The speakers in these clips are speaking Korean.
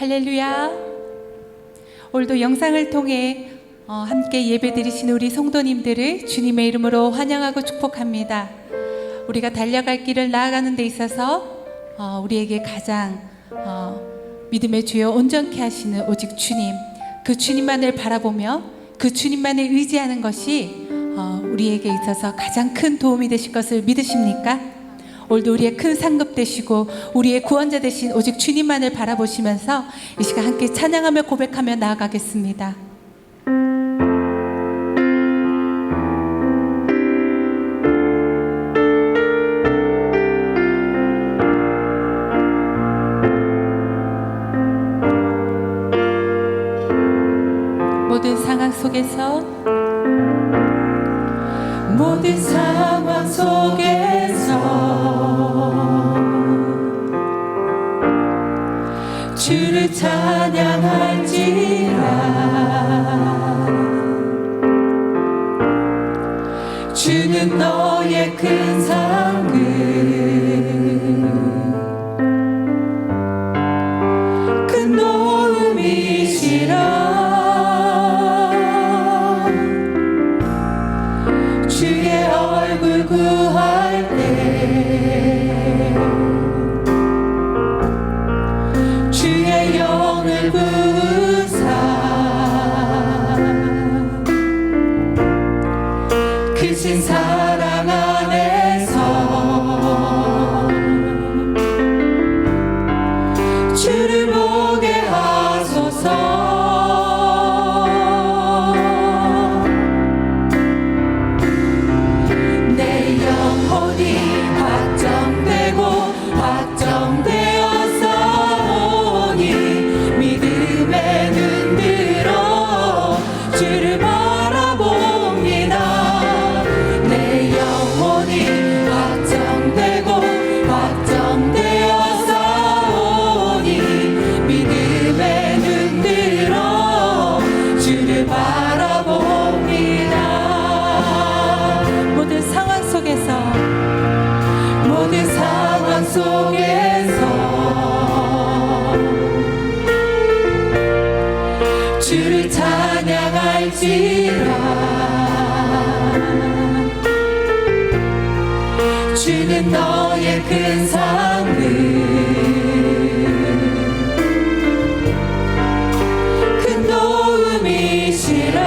할렐루야. 오늘도 영상을 통해 함께 예배 드리신 우리 성도님들을 주님의 이름으로 환영하고 축복합니다. 우리가 달려갈 길을 나아가는 데 있어서 우리에게 가장 믿음의 주여 온전케 하시는 오직 주님, 그 주님만을 바라보며 그 주님만을 의지하는 것이 우리에게 있어서 가장 큰 도움이 되실 것을 믿으십니까? 오늘도 우리의 큰 상급 되시고 우리의 구원자 되신 오직 주님만을 바라보시면서 이 시간 함께 찬양하며 고백하며 나아가겠습니다. 모든 상황 속에서 주를 찬양할지라. 주는 너의 큰 상급, 큰 도움이시라. 주의 얼굴 구할 때 주의 영을 부으사 크신 사랑 안에서 주를 보게 하소서. 내 영혼이 확정되고 확정되어서 오니 믿음의 눈 들어 주를 바라봅니다. 내 영혼이 확정되고 확정되어서 오니 믿음의 눈 들어 주를 바라봅니다. 모든 상황 속에서 주를 찬양할지라. 주는 너의 큰 상급, 큰 도움이시라.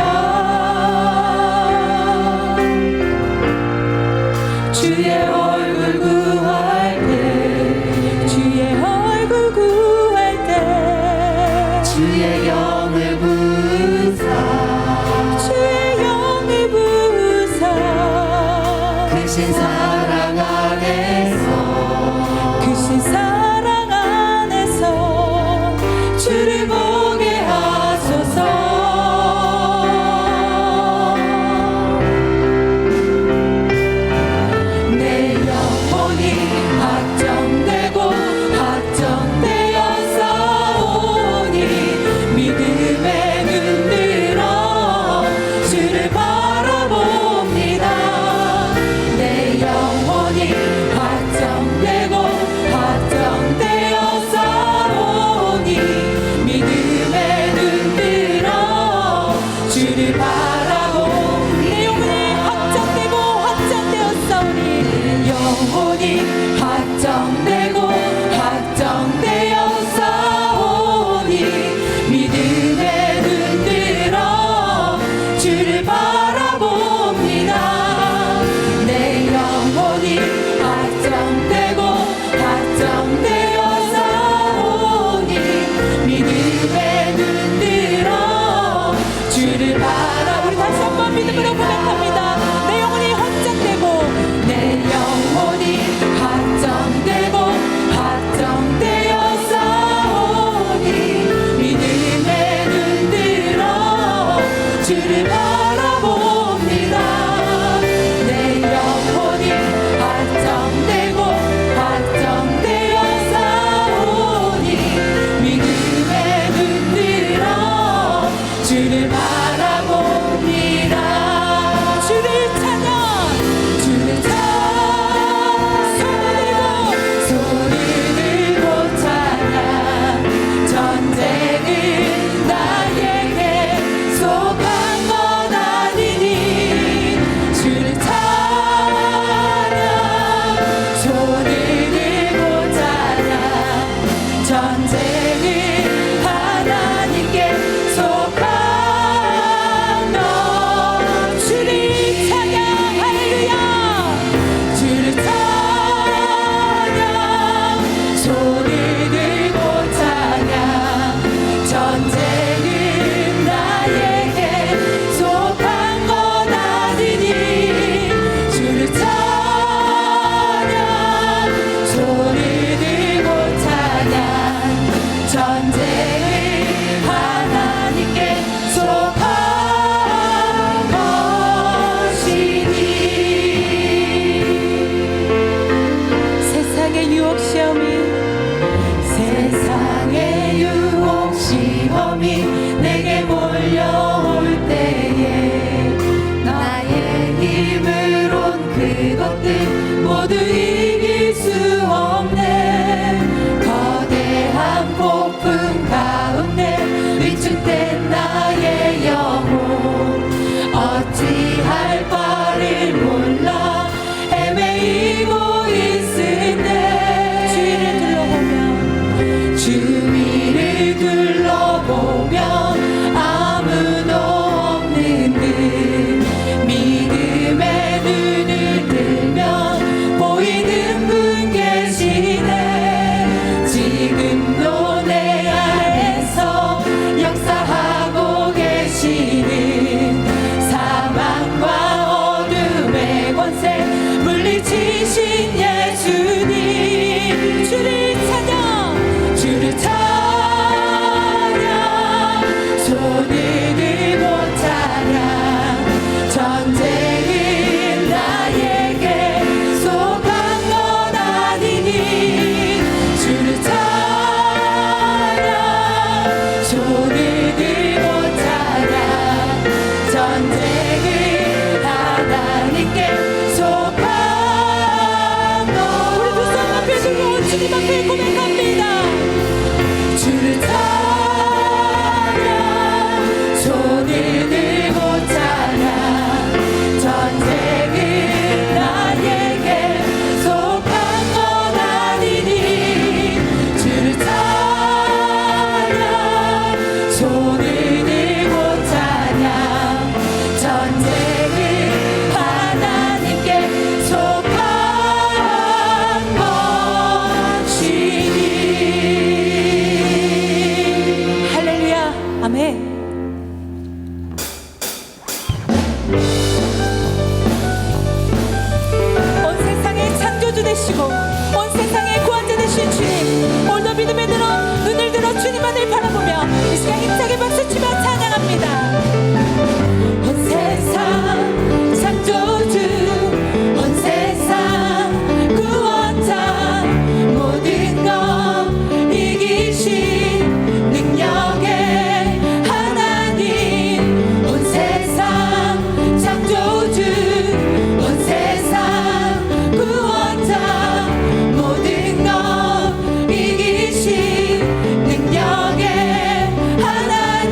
주의 얼굴 구할 때 주의 얼굴 구할 때 주의 영을 부으사 주의 영을 부으사 크신 사랑 안에서 크신 사랑 안에서 주를 보게 하소서. 내 영혼이 확정되고 확정되어서 오니 믿음의 눈 들어 주를 바라봅니다. 내 영혼이 확정되고 확정되어서 오니 믿음의 눈 들어 주를 바라봅니다. 내 영혼이 확정되고 확정되었사오니 영혼이 확정되고 확정되었사오니 믿음의 눈 들어 주를 바라봅니다. 내 영혼이 확정되고 확정되었사오니 믿음의 눈 들어 주를 바라. 우리 다시 한번 믿음으로 고백합니다. 내 영혼이 확정되고 내 영혼이 확정되고 확정되었사오니 믿음의 눈 들어 주를 바라봅니다. 내 영혼이 확정되고 확정되었사오니 믿음의 눈 들어 주를 바라봅니다. 주를 찬양, 주를 찬양, 소리 들고 찬양, 전쟁 속한 것 아니니 주를 찬양 손을 들고 찬양 전쟁은 하나님께 속한 것 주를 찬양 할렐루야 주를 찬양 손을 들고 찬양 전쟁은 나에게 속한 것 아니니 주를 찬양 손을 들고 찬양 전쟁은 하나님께 속한 것이니 세상의 유혹 시험이 내게 몰려올 때에 나의 힘으론 그것들 모두 이길 수 없네 거대한 폭풍 가운데 위축된 나의 영혼 어찌할 바를 몰라 헤매이고 있을 때 주위를 둘러보면 아무도 없는 듯 믿음의 눈을 들면 보이는 분 계시네 지금도 내 안에서 역사하고 계시는 사망과 어둠의 권세 물리치신 예수님 주를 찬양 주를 찬양 손을 들고 찬양 전쟁은 나에게 속한 것 아니니 주를 찬양 손을 들고 찬양 전쟁은 하나님께 속한 것 우리 두 손 앞에 들고 주님 앞에 고백합니다 주를 찬양 손을 들고 찬양 전쟁은 나에게 속한 것 아니니 주를 찬양 손을 들고 찬양 전쟁은 하나님께 속한 것이니 할렐루야 아멘 온 세상의 창조주 되시고 온 세상의 구원자 되신 주님 오늘도 믿음의 눈을 들어 주님만을 바라보며 이 시간 힘차게 박수치며 찬양합니다 온 세상 창조주 온 세상 구원자 모든 것 이기신 능력의 하나님 온 세상 창조주 온 세상 구원자 모든 것 이기신 능력의 하나님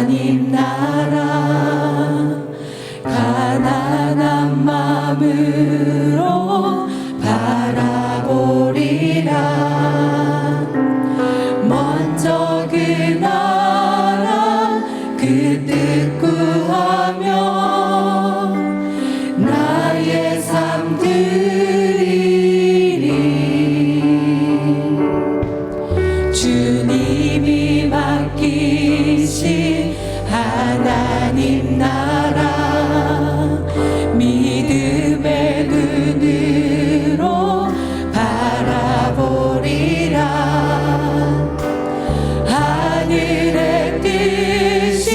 하나님 나라 가난한 마음으로 바라보리라. 먼저 그 나라 그 뜻 구하며 나의 삶 드리리. 주님이 맡기신 하나님 나라 믿음의 눈으로 바라보리라. 하늘의 뜻이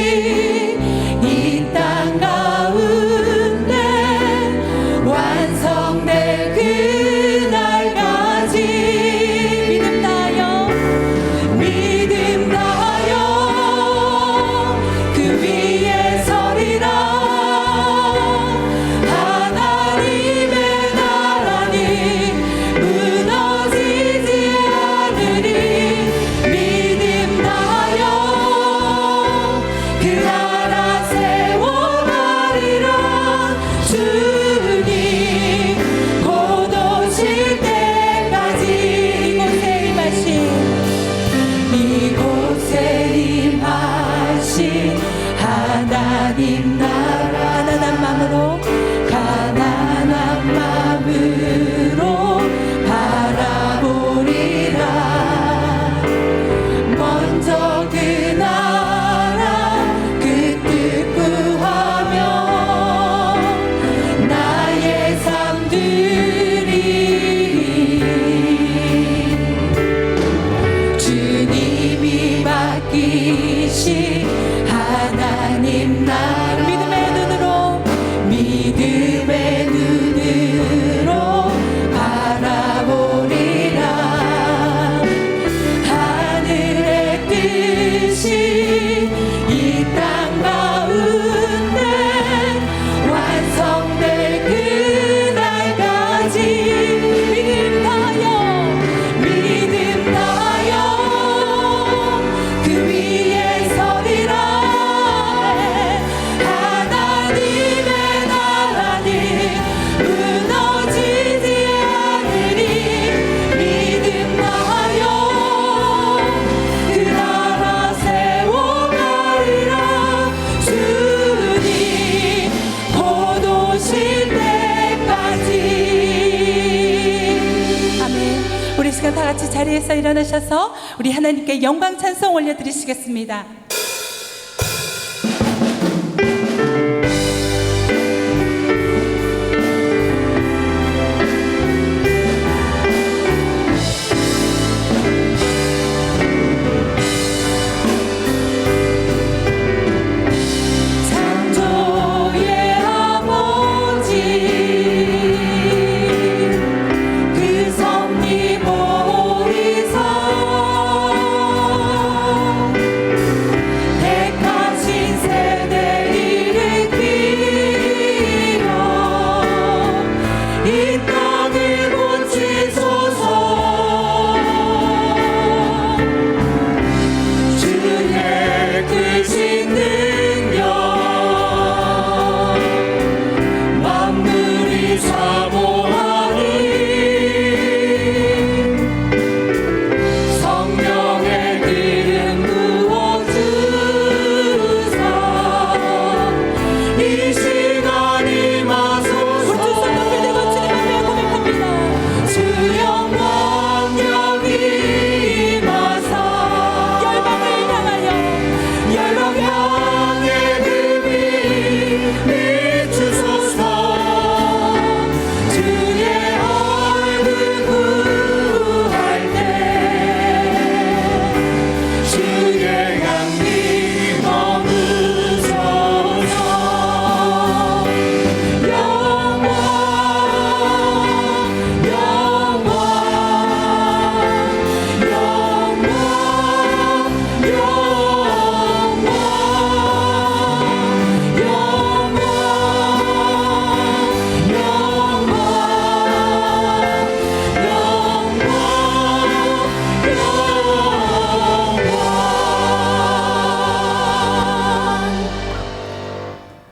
이 땅 가운데 완성될 그날까지 믿음 다하여 그 위에 서리라. 하나님의 나라는 무너지지 않으리. 믿음 다하여 그 나라 세워가리라. 주님 곧 오실 때까지 이곳에 임하신 하나님 나라 가난한 마음으로 바라보리라. 먼저 그 나라 그 뜻 구하며 나의 삶 드리리. 주님이 맡기신 하나님 나라 믿음의 눈으로 바라보리라. 하늘의 뜻이 이 땅 가운데 완성될 그날까지 믿음 다하여 그 위에 서리라. 하나님의 나라는 무너지지 않으리. 믿음 다하여 그 나라 세워가리라. 주님 곧 오실 때까지. 아멘. 우리 시간 다 같이 자리에서 일어나셔서 우리 하나님께 영광 찬송 올려드리시겠습니다. 창조의 아버지 그 섭리 보리사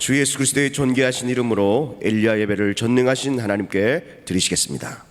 주 예수 그리스도의 존귀하신 이름으로 엘리야 예배를 전능하신 하나님께 드리시겠습니다.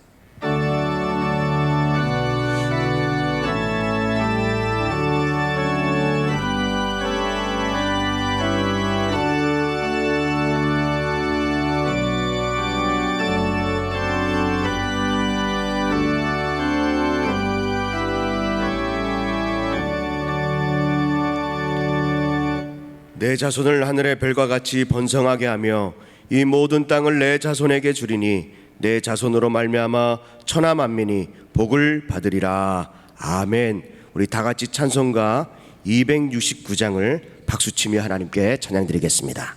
내 자손을 하늘의 별과 같이 번성하게 하며 이 모든 땅을 내 자손에게 주리니 내 자손으로 말미암아 천하 만민이 복을 받으리라. 아멘. 우리 다 같이 찬송가 269장을 박수치며 하나님께 찬양드리겠습니다.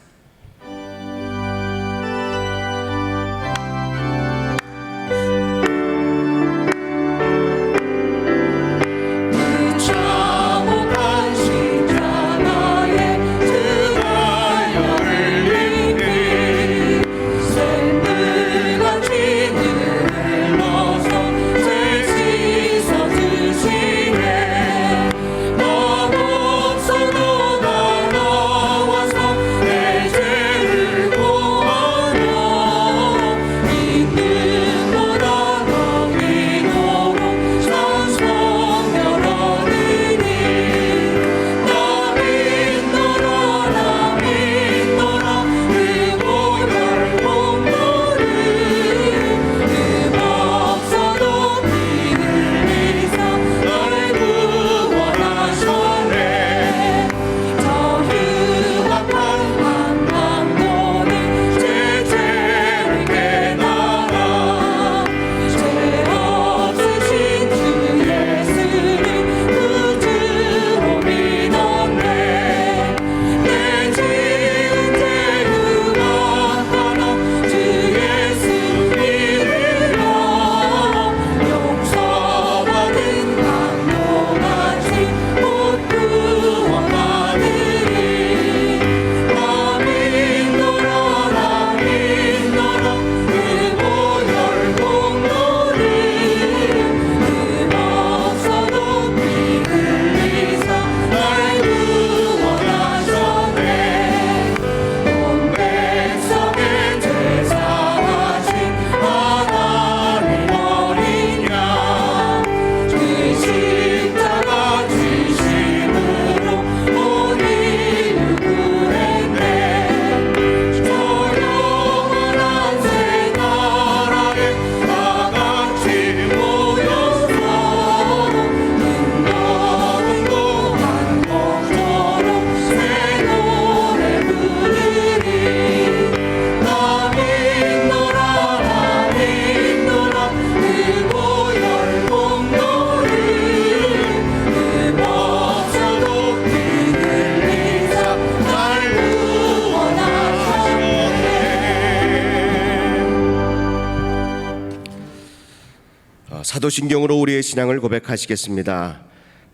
사도신경으로 우리의 신앙을 고백하시겠습니다.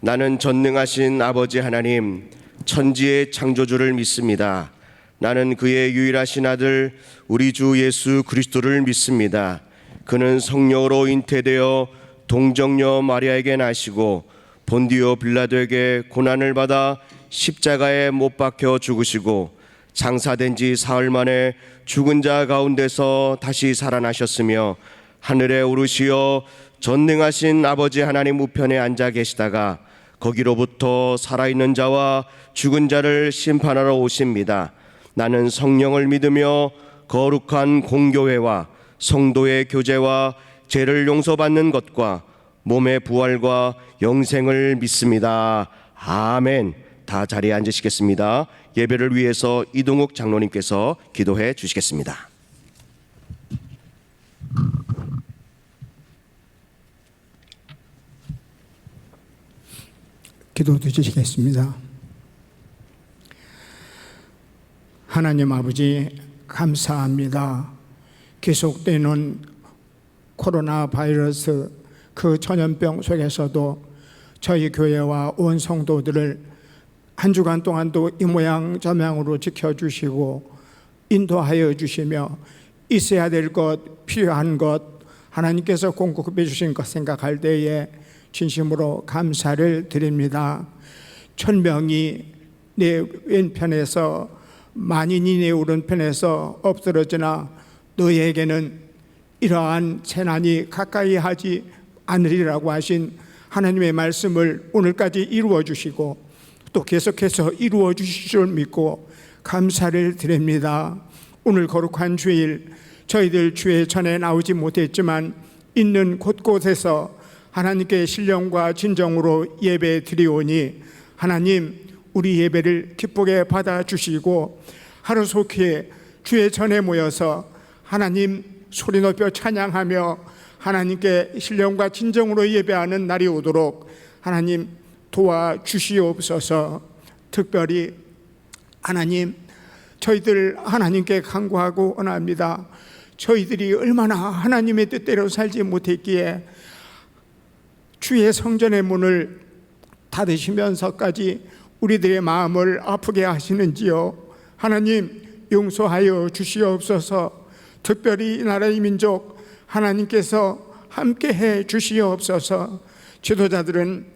나는 전능하신 아버지 하나님, 천지의 창조주를 믿습니다. 나는 그의 유일하신 아들 우리 주 예수 그리스도를 믿습니다. 그는 성령으로 잉태되어 동정녀 마리아에게 나시고 본디오 빌라도에게 고난을 받아 십자가에 못 박혀 죽으시고 장사된 지 사흘 만에 죽은 자 가운데서 다시 살아나셨으며 하늘에 오르시어 전능하신 아버지 하나님 우편에 앉아 계시다가 거기로부터 살아있는 자와 죽은 자를 심판하러 오십니다. 나는 성령을 믿으며 거룩한 공교회와 성도의 교제와 죄를 용서받는 것과 몸의 부활과 영생을 믿습니다. 아멘. 다 자리에 앉으시겠습니다. 예배를 위해서 이동욱 장로님께서 기도해 주시겠습니다. 기도 드리시겠습니다. 하나님 아버지 감사합니다. 계속되는 코로나 바이러스 그 전염병 속에서도 저희 교회와 온 성도들을 한 주간 동안도 이 모양 저 모양으로 지켜주시고 인도하여 주시며 있어야 될 것, 필요한 것 하나님께서 공급해 주신 것 생각할 때에 진심으로 감사를 드립니다. 천명이 내 왼편에서 만인이 내 오른편에서 엎드러지나 너희에게는 이러한 재난이 가까이 하지 않으리라고 하신 하나님의 말씀을 오늘까지 이루어 주시고 또 계속해서 이루어 주실 줄 믿고 감사를 드립니다. 오늘 거룩한 주일 저희들 주의 전에 나오지 못했지만 있는 곳곳에서 하나님께 신령과 진정으로 예배 드리오니 하나님 우리 예배를 기쁘게 받아주시고 하루속히 주의 전에 모여서 하나님 소리 높여 찬양하며 하나님께 신령과 진정으로 예배하는 날이 오도록 하나님 도와주시옵소서. 특별히 하나님 저희들 하나님께 간구하고 원합니다. 저희들이 얼마나 하나님의 뜻대로 살지 못했기에 주의 성전의 문을 닫으시면서까지 우리들의 마음을 아프게 하시는지요. 하나님 용서하여 주시옵소서. 특별히 이 나라의 민족 하나님께서 함께해 주시옵소서. 지도자들은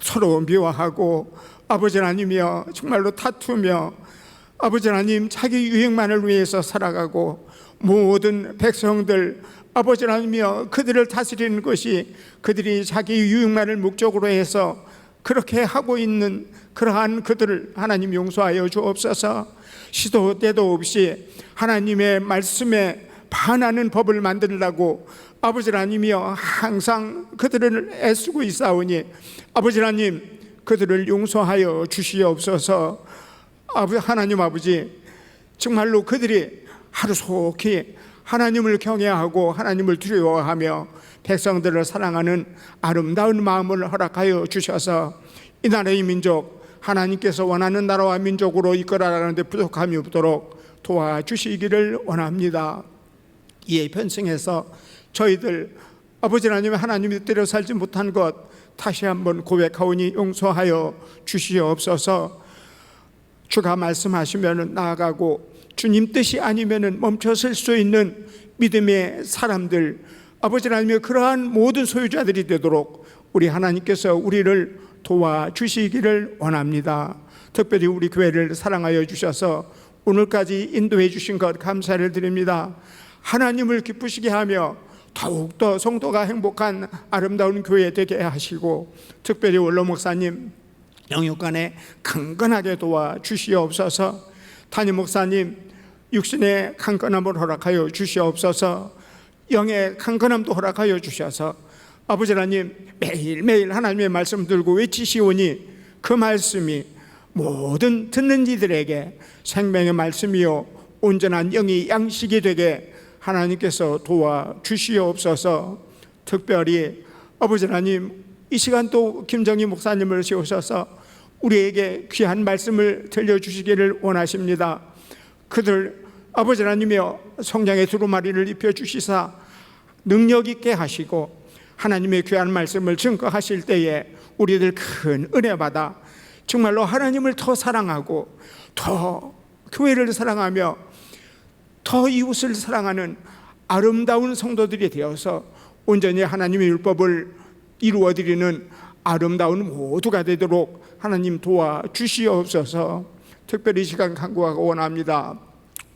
서로 미워하고 아버지 하나님이여 정말로 다투며 아버지 하나님 자기 유익만을 위해서 살아가고 모든 백성들 아버지 하나님이여 그들을 다스리는 것이 그들이 자기 유익만을 목적으로 해서 그렇게 하고 있는 그러한 그들을 하나님 용서하여 주옵소서. 시도 때도 없이 하나님의 말씀에 반하는 법을 만들려고 아버지 하나님이여 항상 그들을 애쓰고 있사오니 아버지 하나님 그들을 용서하여 주시옵소서. 하나님 아버지 정말로 그들이 하루속히 하나님을 경외하고 하나님을 두려워하며 백성들을 사랑하는 아름다운 마음을 허락하여 주셔서 이 나라의 민족 하나님께서 원하는 나라와 민족으로 이끌어가는 데 부족함이 없도록 도와주시기를 원합니다. 이에 편승해서 저희들 아버지 하나님 하나님의 뜻대로 살지 못한 것 다시 한번 고백하오니 용서하여 주시옵소서. 주가 말씀하시면 나아가고 주님 뜻이 아니면 멈춰설 수 있는 믿음의 사람들 아버지 하나님의 그러한 모든 소유자들이 되도록 우리 하나님께서 우리를 도와주시기를 원합니다. 특별히 우리 교회를 사랑하여 주셔서 오늘까지 인도해 주신 것 감사를 드립니다. 하나님을 기쁘시게 하며 더욱더 성도가 행복한 아름다운 교회 되게 하시고 특별히 원로 목사님 영육간에 강건하게 도와주시옵소서. 담임 목사님 육신의 강건함을 허락하여 주시옵소서. 영의 강건함도 허락하여 주셔서 아버지 하나님 매일매일 하나님의 말씀 들고 외치시오니 그 말씀이 모든 듣는 이들에게 생명의 말씀이요 온전한 영이 양식이 되게 하나님께서 도와주시옵소서. 특별히 아버지 하나님 이 시간 또 김정희 목사님을 세우셔서 우리에게 귀한 말씀을 들려주시기를 원하십니다. 그들 아버지 하나님이여 성령의 두루마리를 입혀주시사 능력 있게 하시고 하나님의 귀한 말씀을 증거하실 때에 우리들 큰 은혜 받아 정말로 하나님을 더 사랑하고 더 교회를 사랑하며 더 이웃을 사랑하는 아름다운 성도들이 되어서 온전히 하나님의 율법을 이루어드리는 아름다운 모두가 되도록 하나님 도와주시옵소서. 특별히 시간 간구하고 원합니다.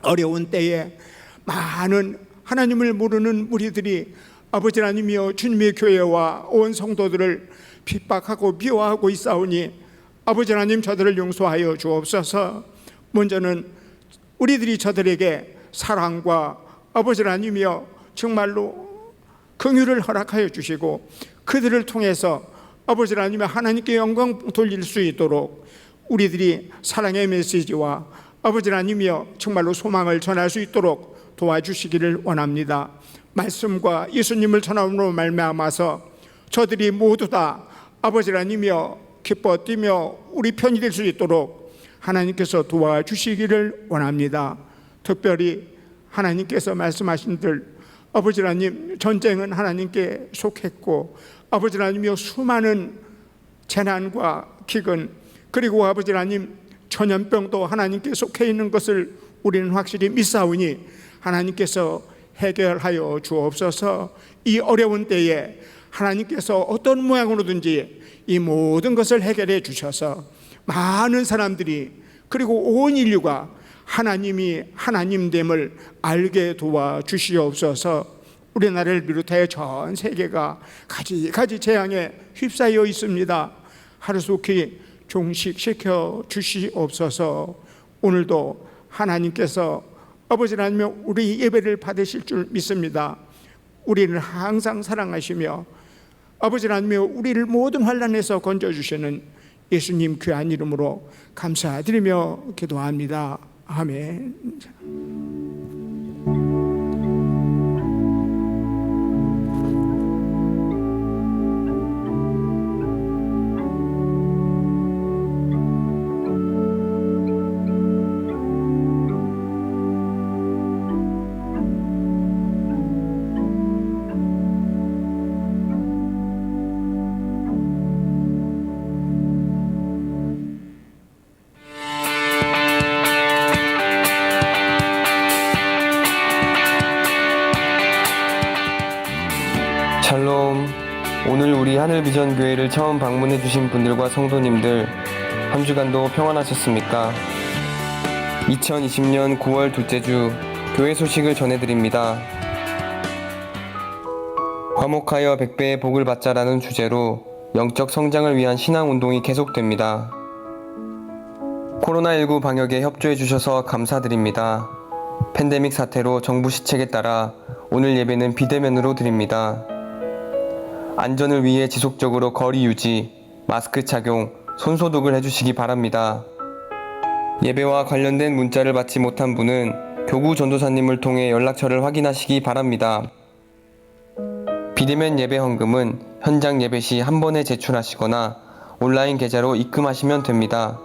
어려운 때에 많은 하나님을 모르는 무리들이 아버지 하나님이여 주님의 교회와 온 성도들을 핍박하고 미워하고 있사오니 아버지 하나님 저들을 용서하여 주옵소서. 먼저는 우리들이 저들에게 사랑과 아버지 하나님이여 정말로 긍휼을 허락하여 주시고 그들을 통해서 아버지 하나님의 하나님께 영광 돌릴 수 있도록 우리들이 사랑의 메시지와 아버지 하나님이여 정말로 소망을 전할 수 있도록 도와주시기를 원합니다. 말씀과 예수님을 전함으로 말미암아서 저들이 모두 다 아버지 하나님이여 기뻐 뛰며 우리 편이 될 수 있도록 하나님께서 도와주시기를 원합니다. 특별히 하나님께서 말씀하신 들 아버지 하나님 전쟁은 하나님께 속했고 아버지 하나님이여 수많은 재난과 기근 그리고 아버지 하나님 전염병도 하나님께 속해 있는 것을 우리는 확실히 믿사오니 하나님께서 해결하여 주옵소서. 이 어려운 때에 하나님께서 어떤 모양으로든지 이 모든 것을 해결해 주셔서 많은 사람들이 그리고 온 인류가 하나님이 하나님됨을 알게 도와 주시옵소서. 우리나라를 비롯하여 전 세계가 가지가지 재앙에 휩싸여 있습니다. 하루속히 종식시켜 주시옵소서. 오늘도 하나님께서 아버지 하나님 우리 예배를 받으실 줄 믿습니다. 우리를 항상 사랑하시며 아버지 하나님 우리를 모든 환난에서 건져주시는 예수님 귀한 이름으로 감사드리며 기도합니다. 아멘. 샬롬. 오늘 우리 하늘비전 교회를 처음 방문해 주신 분들과 성도님들 한 주간도 평안하셨습니까? 2020년 9월 둘째 주 교회 소식을 전해드립니다. 화목하여 100배의 복을 받자라는 주제로 영적 성장을 위한 신앙운동이 계속됩니다. 코로나19 방역에 협조해 주셔서 감사드립니다. 팬데믹 사태로 정부 시책에 따라 오늘 예배는 비대면으로 드립니다. 안전을 위해 지속적으로 거리 유지, 마스크 착용, 손소독을 해주시기 바랍니다. 예배와 관련된 문자를 받지 못한 분은 교구 전도사님을 통해 연락처를 확인하시기 바랍니다. 비대면 예배 헌금은 현장 예배 시 한 번에 제출하시거나 온라인 계좌로 입금하시면 됩니다.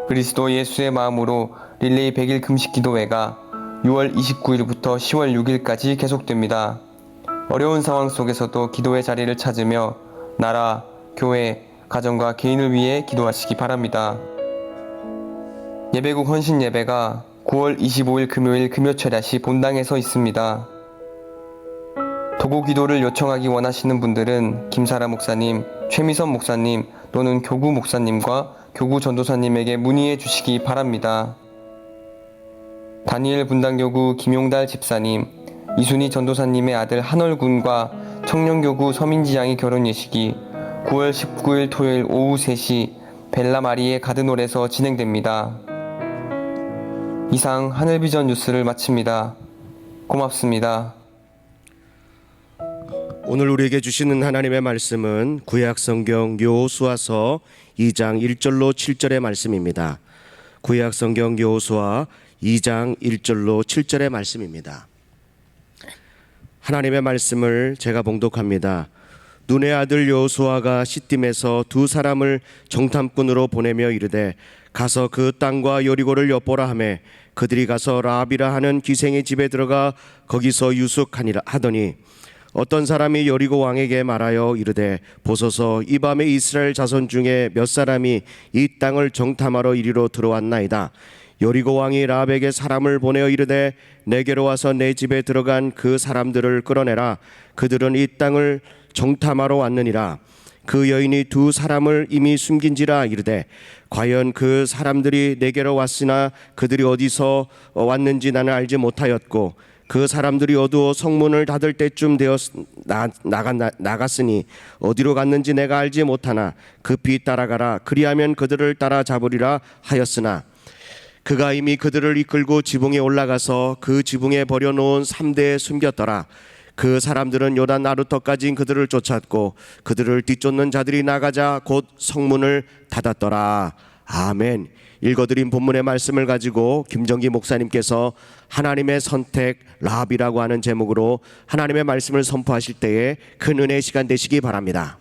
그리스도 예수의 마음으로 릴레이 100일 금식 기도회가 6월 29일부터 10월 6일까지 계속됩니다. 어려운 상황 속에서도 기도의 자리를 찾으며 나라, 교회, 가정과 개인을 위해 기도하시기 바랍니다. 예배국 헌신 예배가 9월 25일 금요일 금요철야시 본당에서 있습니다. 도구 기도를 요청하기 원하시는 분들은 김사라 목사님, 최미선 목사님 또는 교구 목사님과 교구 전도사님에게 문의해 주시기 바랍니다. 다니엘 분당교구 김용달 집사님, 이순희 전도사님의 아들 한월군과 청년교구 서민지 양의 결혼 예식이 9월 19일 토요일 오후 3시 벨라마리의 가드놀에서 진행됩니다. 이상 하늘비전 뉴스를 마칩니다. 고맙습니다. 오늘 우리에게 주시는 하나님의 말씀은 구약성경 여호수아서 2장 1절로 7절의 말씀입니다. 구약성경 여호수아 2장 1절로 7절의 말씀입니다. 하나님의 말씀을 제가 봉독합니다. 눈의 아들 여호수아가 시딤에서 두 사람을 정탐꾼으로 보내며 이르되 가서 그 땅과 여리고를 엿보라 하매 그들이 가서 라합이라 하는 기생의 집에 들어가 거기서 유숙하니라 하더니 어떤 사람이 여리고 왕에게 말하여 이르되 보소서 이 밤에 이스라엘 자손 중에 몇 사람이 이 땅을 정탐하러 이리로 들어왔나이다. 여리고 왕이 라합에게 사람을 보내어 이르되 내게로 와서 내 집에 들어간 그 사람들을 끌어내라. 그들은 이 땅을 정탐하러 왔느니라. 그 여인이 두 사람을 이미 숨긴지라 이르되 과연 그 사람들이 내게로 왔으나 그들이 어디서 왔는지 나는 알지 못하였고 그 사람들이 어두워 성문을 닫을 때쯤 되어 나갔으니 어디로 갔는지 내가 알지 못하나 급히 따라가라. 그리하면 그들을 따라 잡으리라 하였으나 그가 이미 그들을 이끌고 지붕에 올라가서 그 지붕에 버려놓은 3대에 숨겼더라. 그 사람들은 요단 나루터까지 그들을 쫓았고 그들을 뒤쫓는 자들이 나가자 곧 성문을 닫았더라. 아멘. 읽어드린 본문의 말씀을 가지고 김정기 목사님께서 하나님의 선택 라합이라고 하는 제목으로 하나님의 말씀을 선포하실 때에 큰 은혜의 시간 되시기 바랍니다.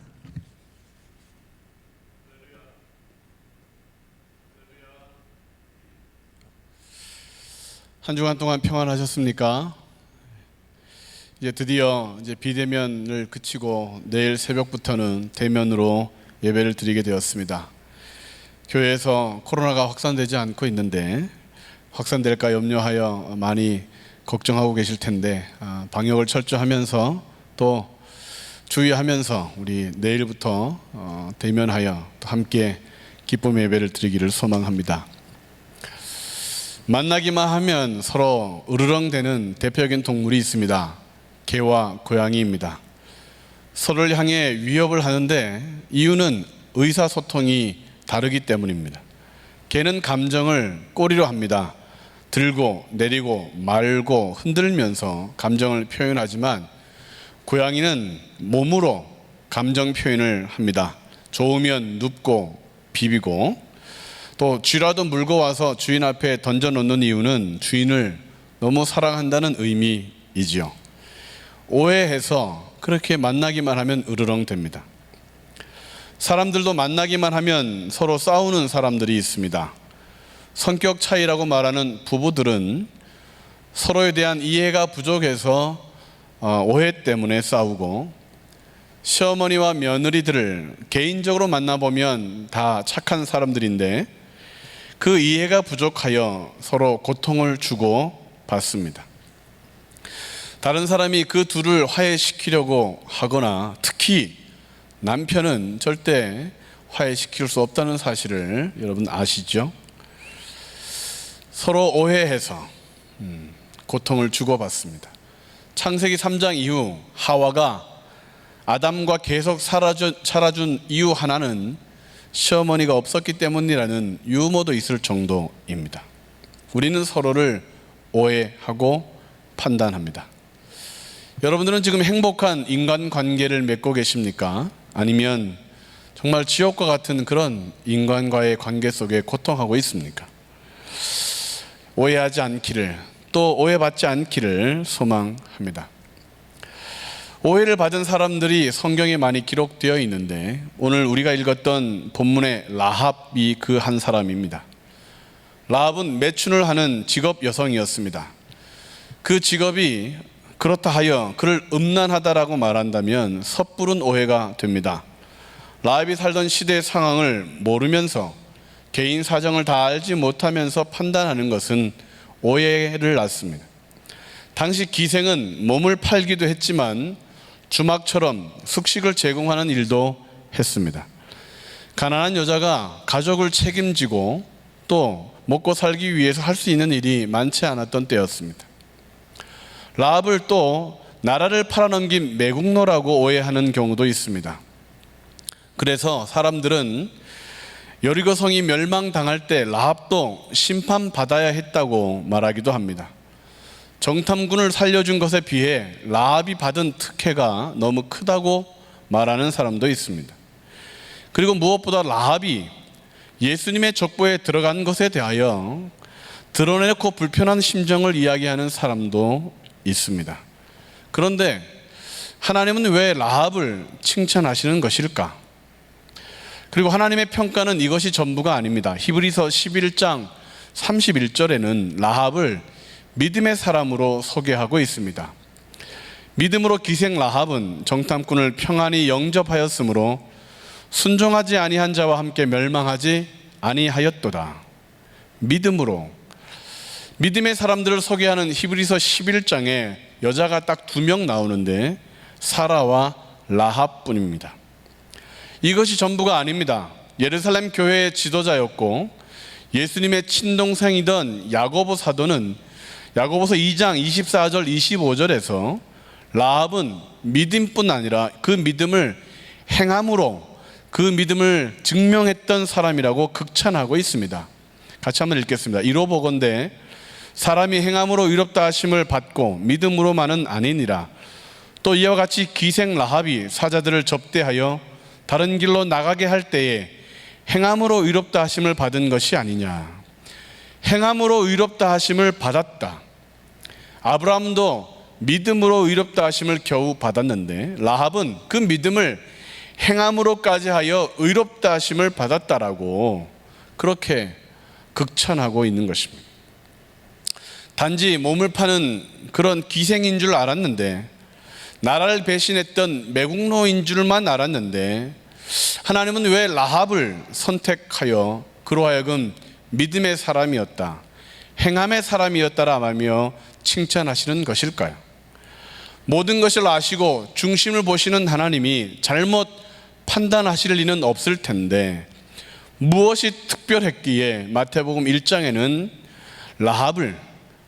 한 주간 동안 평안하셨습니까? 이제 드디어 비대면을 그치고 내일 새벽부터는 대면으로 예배를 드리게 되었습니다. 교회에서 코로나가 확산되지 않고 있는데 확산될까 염려하여 많이 걱정하고 계실 텐데 방역을 철저하면서 또 주의하면서 우리 내일부터 대면하여 또 함께 기쁨의 예배를 드리기를 소망합니다. 만나기만 하면 서로 으르렁대는 대표적인 동물이 있습니다. 개와 고양이입니다. 서로를 향해 위협을 하는데 이유는 의사소통이 다르기 때문입니다. 개는 감정을 꼬리로 합니다. 들고 내리고 말고 흔들면서 감정을 표현하지만 고양이는 몸으로 감정 표현을 합니다. 좋으면 눕고 비비고, 또 쥐라도 물고 와서 주인 앞에 던져놓는 이유는 주인을 너무 사랑한다는 의미이지요. 오해해서 그렇게 만나기만 하면 으르렁댑니다. 사람들도 만나기만 하면 서로 싸우는 사람들이 있습니다. 성격 차이라고 말하는 부부들은 서로에 대한 이해가 부족해서 오해 때문에 싸우고, 시어머니와 며느리들을 개인적으로 만나보면 다 착한 사람들인데 그 이해가 부족하여 서로 고통을 주고 받습니다. 다른 사람이 그 둘을 화해시키려고 하거나, 특히 남편은 절대 화해시킬 수 없다는 사실을 여러분 아시죠? 서로 오해해서 고통을 주고받습니다. 창세기 3장 이후 하와가 아담과 계속 살아준 이유 하나는 시어머니가 없었기 때문이라는 유머도 있을 정도입니다. 우리는 서로를 오해하고 판단합니다. 여러분들은 지금 행복한 인간관계를 맺고 계십니까? 아니면 정말 지옥과 같은 그런 인간과의 관계 속에 고통하고 있습니까? 오해하지 않기를, 또 오해받지 않기를 소망합니다. 오해를 받은 사람들이 성경에 많이 기록되어 있는데 오늘 우리가 읽었던 본문의 라합이 그 한 사람입니다. 라합은 매춘을 하는 직업 여성이었습니다. 그 직업이 그렇다 하여 그를 음란하다라고 말한다면 섣부른 오해가 됩니다. 라합이 살던 시대의 상황을 모르면서, 개인 사정을 다 알지 못하면서 판단하는 것은 오해를 낳습니다. 당시 기생은 몸을 팔기도 했지만 주막처럼 숙식을 제공하는 일도 했습니다. 가난한 여자가 가족을 책임지고 또 먹고 살기 위해서 할 수 있는 일이 많지 않았던 때였습니다. 라합을 또 나라를 팔아넘긴 매국노라고 오해하는 경우도 있습니다. 그래서 사람들은 여리고성이 멸망당할 때 라합도 심판받아야 했다고 말하기도 합니다. 정탐꾼을 살려준 것에 비해 라합이 받은 특혜가 너무 크다고 말하는 사람도 있습니다. 그리고 무엇보다 라합이 예수님의 족보에 들어간 것에 대하여 드러내놓고 불편한 심정을 이야기하는 사람도 있습니다. 그런데 하나님은 왜 라합을 칭찬하시는 것일까? 그리고 하나님의 평가는 이것이 전부가 아닙니다. 히브리서 11장 31절에는 라합을 믿음의 사람으로 소개하고 있습니다. 믿음으로 기생 라합은 정탐꾼을 평안히 영접하였으므로 순종하지 아니한 자와 함께 멸망하지 아니하였도다. 믿음으로, 믿음의 사람들을 소개하는 히브리서 11장에 여자가 딱 2명 나오는데 사라와 라합뿐입니다. 이것이 전부가 아닙니다. 예루살렘 교회의 지도자였고 예수님의 친동생이던 야고보 사도는 야고보서 2장 24절 25절에서 라합은 믿음뿐 아니라 그 믿음을 행함으로 그 믿음을 증명했던 사람이라고 극찬하고 있습니다. 같이 한번 읽겠습니다. 이로 보건대 사람이 행함으로 의롭다 하심을 받고 믿음으로만은 아니니라. 또 이와 같이 기생 라합이 사자들을 접대하여 다른 길로 나가게 할 때에 행함으로 의롭다 하심을 받은 것이 아니냐. 행함으로 의롭다 하심을 받았다. 아브라함도 믿음으로 의롭다 하심을 겨우 받았는데 라합은 그 믿음을 행함으로까지 하여 의롭다 하심을 받았다라고 그렇게 극찬하고 있는 것입니다. 단지 몸을 파는 그런 기생인 줄 알았는데, 나라를 배신했던 매국노인 줄만 알았는데 하나님은 왜 라합을 선택하여 그로 하여금 믿음의 사람이었다, 행함의 사람이었다라 하며 칭찬하시는 것일까요? 모든 것을 아시고 중심을 보시는 하나님이 잘못 판단하실 리는 없을 텐데 무엇이 특별했기에 마태복음 1장에는 라합을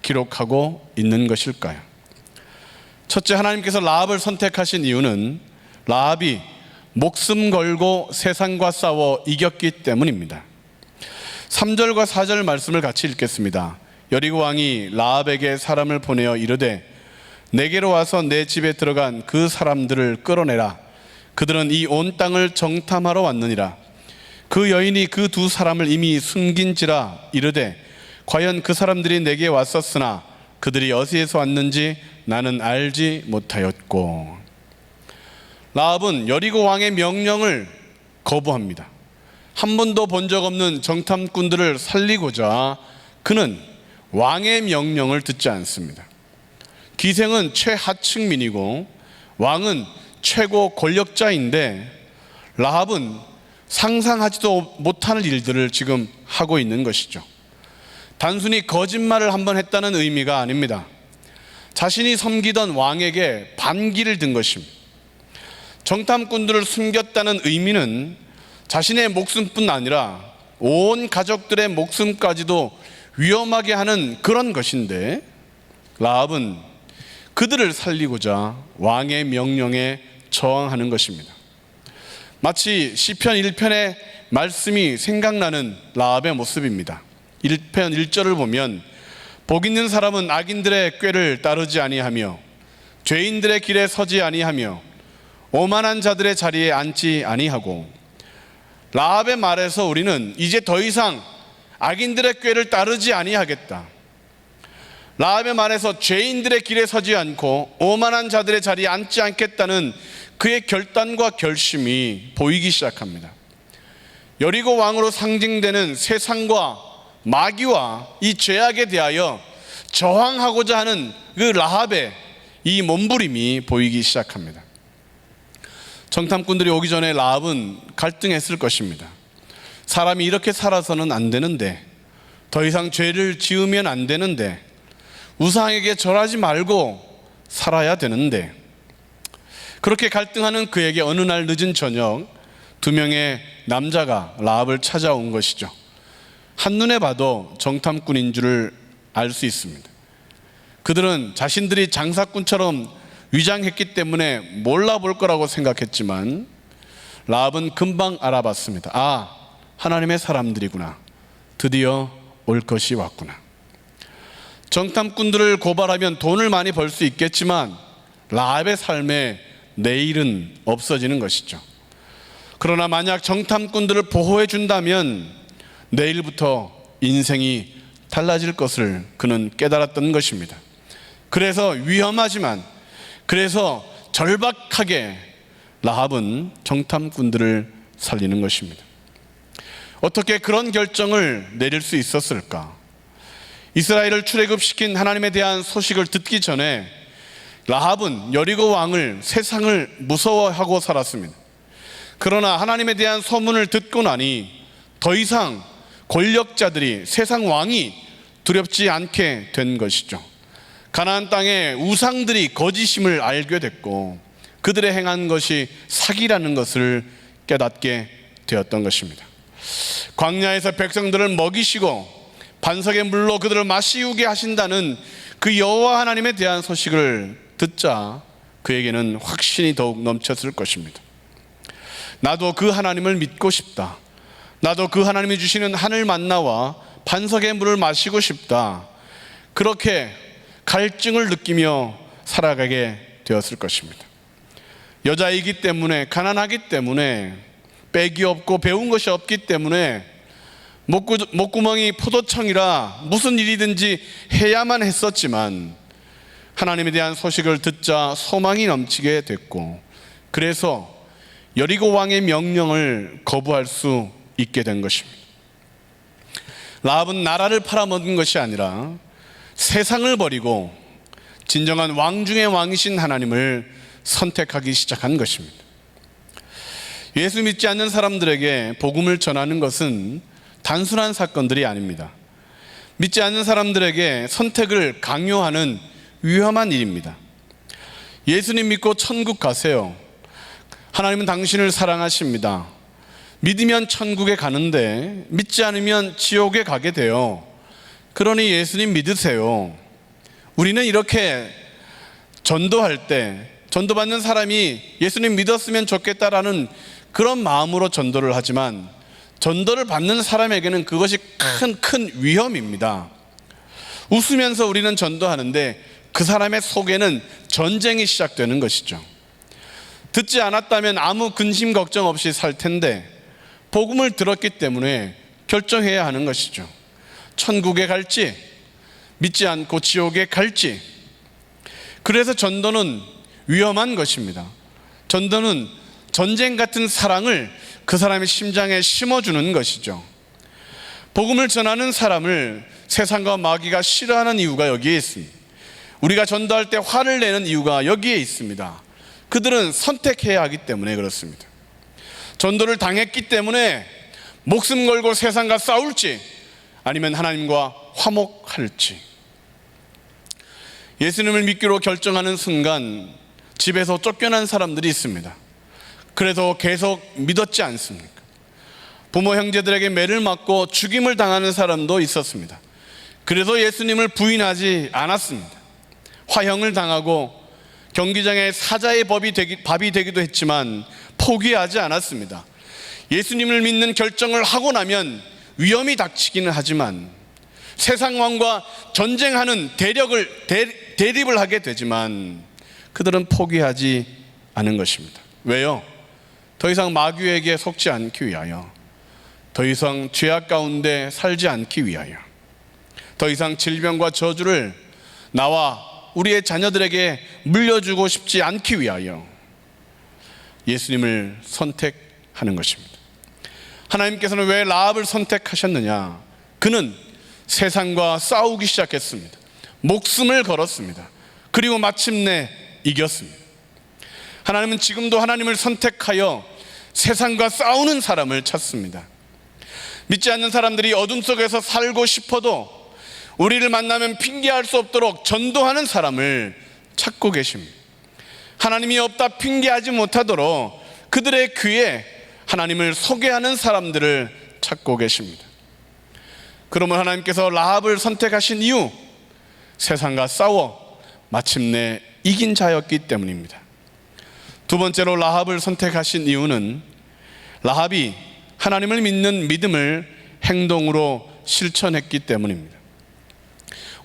기록하고 있는 것일까요? 첫째, 하나님께서 라합을 선택하신 이유는 라합이 목숨 걸고 세상과 싸워 이겼기 때문입니다. 3절과 4절 말씀을 같이 읽겠습니다. 여리고 왕이 라합에게 사람을 보내어 이르되 내게로 와서 내 집에 들어간 그 사람들을 끌어내라. 그들은 이 온 땅을 정탐하러 왔느니라. 그 여인이 그 두 사람을 이미 숨긴지라 이르되 과연 그 사람들이 내게 왔었으나 그들이 어디에서 왔는지 나는 알지 못하였고. 라합은 여리고 왕의 명령을 거부합니다. 한 번도 본 적 없는 정탐꾼들을 살리고자 그는 왕의 명령을 듣지 않습니다. 기생은 최하층민이고 왕은 최고 권력자인데 라합은 상상하지도 못하는 일들을 지금 하고 있는 것이죠. 단순히 거짓말을 한번 했다는 의미가 아닙니다. 자신이 섬기던 왕에게 반기를 든 것입니다. 정탐꾼들을 숨겼다는 의미는 자신의 목숨뿐 아니라 온 가족들의 목숨까지도 위험하게 하는 그런 것인데 라합은 그들을 살리고자 왕의 명령에 저항하는 것입니다. 마치 시편 1편의 말씀이 생각나는 라합의 모습입니다. 1편 1절을 보면 복 있는 사람은 악인들의 꾀를 따르지 아니하며 죄인들의 길에 서지 아니하며 오만한 자들의 자리에 앉지 아니하고. 라합의 말에서 우리는 이제 더 이상 악인들의 꾀를 따르지 아니하겠다. 라합의 말에서 죄인들의 길에 서지 않고 오만한 자들의 자리에 앉지 않겠다는 그의 결단과 결심이 보이기 시작합니다. 여리고 왕으로 상징되는 세상과 마귀와 이 죄악에 대하여 저항하고자 하는 그 라합의 이 몸부림이 보이기 시작합니다. 정탐꾼들이 오기 전에 라합은 갈등했을 것입니다. 사람이 이렇게 살아서는 안 되는데, 더 이상 죄를 지으면 안 되는데, 우상에게 절하지 말고 살아야 되는데, 그렇게 갈등하는 그에게 어느 날 늦은 저녁 두 명의 남자가 라합을 찾아온 것이죠. 한눈에 봐도 정탐꾼인 줄을 알 수 있습니다. 그들은 자신들이 장사꾼처럼 위장했기 때문에 몰라볼 거라고 생각했지만 라합은 금방 알아봤습니다. 아, 하나님의 사람들이구나. 드디어 올 것이 왔구나. 정탐꾼들을 고발하면 돈을 많이 벌 수 있겠지만 라합의 삶에 내일은 없어지는 것이죠. 그러나 만약 정탐꾼들을 보호해 준다면 내일부터 인생이 달라질 것을 그는 깨달았던 것입니다. 그래서 위험하지만, 그래서 절박하게 라합은 정탐꾼들을 살리는 것입니다. 어떻게 그런 결정을 내릴 수 있었을까? 이스라엘을 출애굽시킨 하나님에 대한 소식을 듣기 전에 라합은 여리고 왕을, 세상을 무서워하고 살았습니다. 그러나 하나님에 대한 소문을 듣고 나니 더 이상 권력자들이, 세상 왕이 두렵지 않게 된 것이죠. 가나안 땅의 우상들이 거짓임을 알게 됐고 그들의 행한 것이 사기라는 것을 깨닫게 되었던 것입니다. 광야에서 백성들을 먹이시고 반석의 물로 그들을 마시우게 하신다는 그 여호와 하나님에 대한 소식을 듣자 그에게는 확신이 더욱 넘쳤을 것입니다. 나도 그 하나님을 믿고 싶다. 나도 그 하나님이 주시는 하늘 만나와 반석의 물을 마시고 싶다. 그렇게 갈증을 느끼며 살아가게 되었을 것입니다. 여자이기 때문에, 가난하기 때문에, 빽이 없고 배운 것이 없기 때문에 목구멍이 포도청이라 무슨 일이든지 해야만 했었지만 하나님에 대한 소식을 듣자 소망이 넘치게 됐고, 그래서 여리고 왕의 명령을 거부할 수 있게 된 것입니다. 라합은 나라를 팔아먹은 것이 아니라 세상을 버리고 진정한 왕 중의 왕이신 하나님을 선택하기 시작한 것입니다. 예수 믿지 않는 사람들에게 복음을 전하는 것은 단순한 사건들이 아닙니다. 믿지 않는 사람들에게 선택을 강요하는 위험한 일입니다. 예수님 믿고 천국 가세요. 하나님은 당신을 사랑하십니다. 믿으면 천국에 가는데 믿지 않으면 지옥에 가게 돼요. 그러니 예수님 믿으세요. 우리는 이렇게 전도할 때 전도받는 사람이 예수님 믿었으면 좋겠다라는 그런 마음으로 전도를 하지만 전도를 받는 사람에게는 그것이 큰 위험입니다. 웃으면서 우리는 전도하는데 그 사람의 속에는 전쟁이 시작되는 것이죠. 듣지 않았다면 아무 근심 걱정 없이 살 텐데 복음을 들었기 때문에 결정해야 하는 것이죠. 천국에 갈지 믿지 않고 지옥에 갈지. 그래서 전도는 위험한 것입니다. 전도는 전쟁 같은 사랑을 그 사람의 심장에 심어주는 것이죠. 복음을 전하는 사람을 세상과 마귀가 싫어하는 이유가 여기에 있습니다. 우리가 전도할 때 화를 내는 이유가 여기에 있습니다. 그들은 선택해야 하기 때문에 그렇습니다. 전도를 당했기 때문에 목숨 걸고 세상과 싸울지 아니면 하나님과 화목할지. 예수님을 믿기로 결정하는 순간 집에서 쫓겨난 사람들이 있습니다. 그래서 계속 믿었지 않습니까? 부모 형제들에게 매를 맞고 죽임을 당하는 사람도 있었습니다. 그래서 예수님을 부인하지 않았습니다. 화형을 당하고 경기장에 사자의 밥이 되기도 했지만 포기하지 않았습니다. 예수님을 믿는 결정을 하고 나면 위험이 닥치기는 하지만 세상 왕과 전쟁하는 대립을 하게 되지만 그들은 포기하지 않은 것입니다. 왜요? 더 이상 마귀에게 속지 않기 위하여, 더 이상 죄악 가운데 살지 않기 위하여, 더 이상 질병과 저주를 나와 우리의 자녀들에게 물려주고 싶지 않기 위하여 예수님을 선택하는 것입니다. 하나님께서는 왜 라합을 선택하셨느냐? 그는 세상과 싸우기 시작했습니다. 목숨을 걸었습니다. 그리고 마침내 이겼습니다. 하나님은 지금도 하나님을 선택하여 세상과 싸우는 사람을 찾습니다. 믿지 않는 사람들이 어둠 속에서 살고 싶어도 우리를 만나면 핑계할 수 없도록 전도하는 사람을 찾고 계십니다. 하나님이 없다 핑계하지 못하도록 그들의 귀에 하나님을 소개하는 사람들을 찾고 계십니다. 그러면 하나님께서 라합을 선택하신 이유, 세상과 싸워 마침내 이긴 자였기 때문입니다. 두 번째로 라합을 선택하신 이유는 라합이 하나님을 믿는 믿음을 행동으로 실천했기 때문입니다.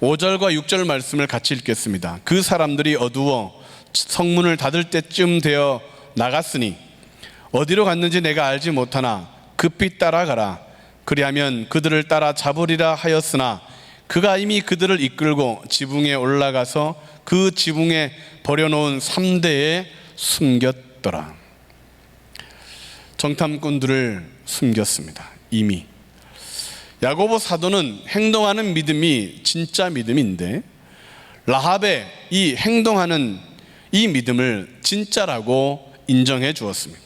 5절과 6절 말씀을 같이 읽겠습니다. 그 사람들이 어두워 성문을 닫을 때쯤 되어 나갔으니 어디로 갔는지 내가 알지 못하나 급히 따라가라. 그리하면 그들을 따라 잡으리라 하였으나 그가 이미 그들을 이끌고 지붕에 올라가서 그 지붕에 버려놓은 3대에 숨겼더라. 정탐꾼들을 숨겼습니다. 이미. 야고보 사도는 행동하는 믿음이 진짜 믿음인데 라합의 이 행동하는 이 믿음을 진짜라고 인정해 주었습니다.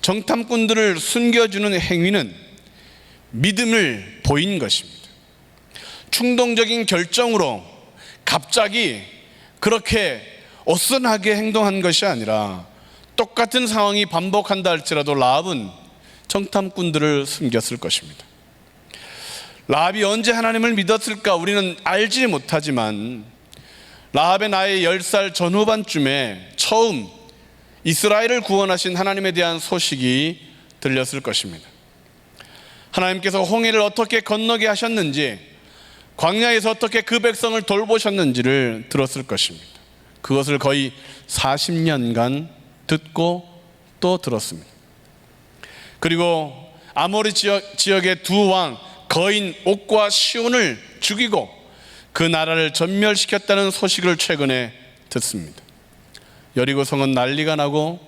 정탐꾼들을 숨겨주는 행위는 믿음을 보인 것입니다. 충동적인 결정으로 갑자기 그렇게 어선하게 행동한 것이 아니라 똑같은 상황이 반복한다 할지라도 라합은 정탐꾼들을 숨겼을 것입니다. 라합이 언제 하나님을 믿었을까 우리는 알지 못하지만 라합의 나이 10살 전후반쯤에 처음 이스라엘을 구원하신 하나님에 대한 소식이 들렸을 것입니다. 하나님께서 홍해를 어떻게 건너게 하셨는지, 광야에서 어떻게 그 백성을 돌보셨는지를 들었을 것입니다. 그것을 거의 40년간 듣고 또 들었습니다. 그리고 아모리 지역의 두 왕 거인 옥과 시온을 죽이고 그 나라를 전멸시켰다는 소식을 최근에 듣습니다. 여리고성은 난리가 나고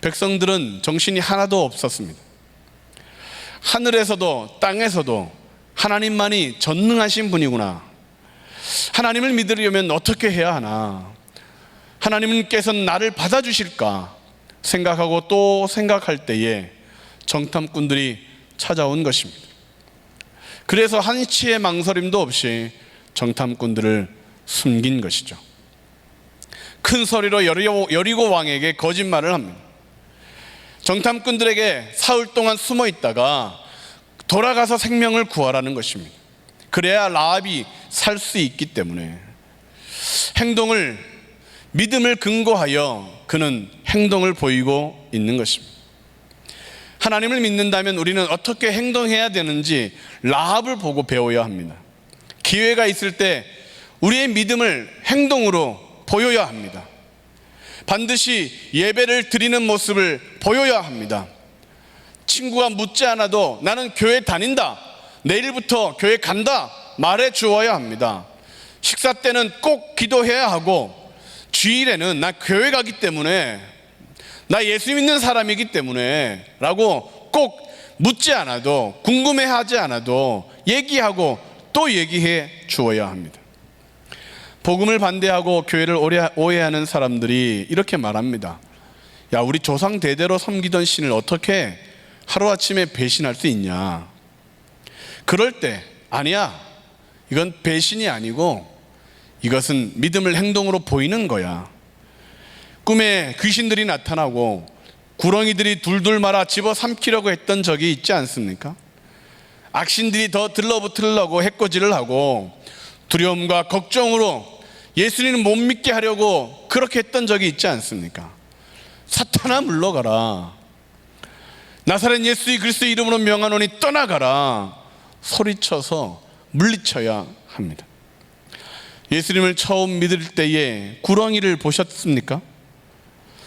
백성들은 정신이 하나도 없었습니다. 하늘에서도 땅에서도 하나님만이 전능하신 분이구나. 하나님을 믿으려면 어떻게 해야 하나? 하나님께서는 나를 받아주실까? 생각하고 또 생각할 때에 정탐꾼들이 찾아온 것입니다. 그래서 한치의 망설임도 없이 정탐꾼들을 숨긴 것이죠. 큰 소리로 여리고 왕에게 거짓말을 합니다. 정탐꾼들에게 사흘 동안 숨어 있다가 돌아가서 생명을 구하라는 것입니다. 그래야 라합이 살 수 있기 때문에 믿음을 근거하여 그는 행동을 보이고 있는 것입니다. 하나님을 믿는다면 우리는 어떻게 행동해야 되는지 라합을 보고 배워야 합니다. 기회가 있을 때 우리의 믿음을 행동으로 보여야 합니다. 반드시 예배를 드리는 모습을 보여야 합니다. 친구가 묻지 않아도 나는 교회 다닌다, 내일부터 교회 간다 말해 주어야 합니다. 식사 때는 꼭 기도해야 하고, 주일에는 나 교회 가기 때문에, 나 예수 믿는 사람이기 때문에 라고 꼭 묻지 않아도, 궁금해하지 않아도 얘기하고 또 얘기해 주어야 합니다. 복음을 반대하고 교회를 오해하는 사람들이 이렇게 말합니다. 야, 우리 조상 대대로 섬기던 신을 어떻게 하루아침에 배신할 수 있냐. 그럴 때 아니야, 이건 배신이 아니고 이것은 믿음을 행동으로 보이는 거야. 꿈에 귀신들이 나타나고 구렁이들이 둘둘 말아 집어삼키려고 했던 적이 있지 않습니까? 악신들이 더 들러붙으려고 해코지를 하고 두려움과 걱정으로 예수님을 못 믿게 하려고 그렇게 했던 적이 있지 않습니까? 사탄아 물러가라, 나사렛 예수 그리스도 이름으로 명하노니 떠나가라 소리쳐서 물리쳐야 합니다. 예수님을 처음 믿을 때에 구렁이를 보셨습니까?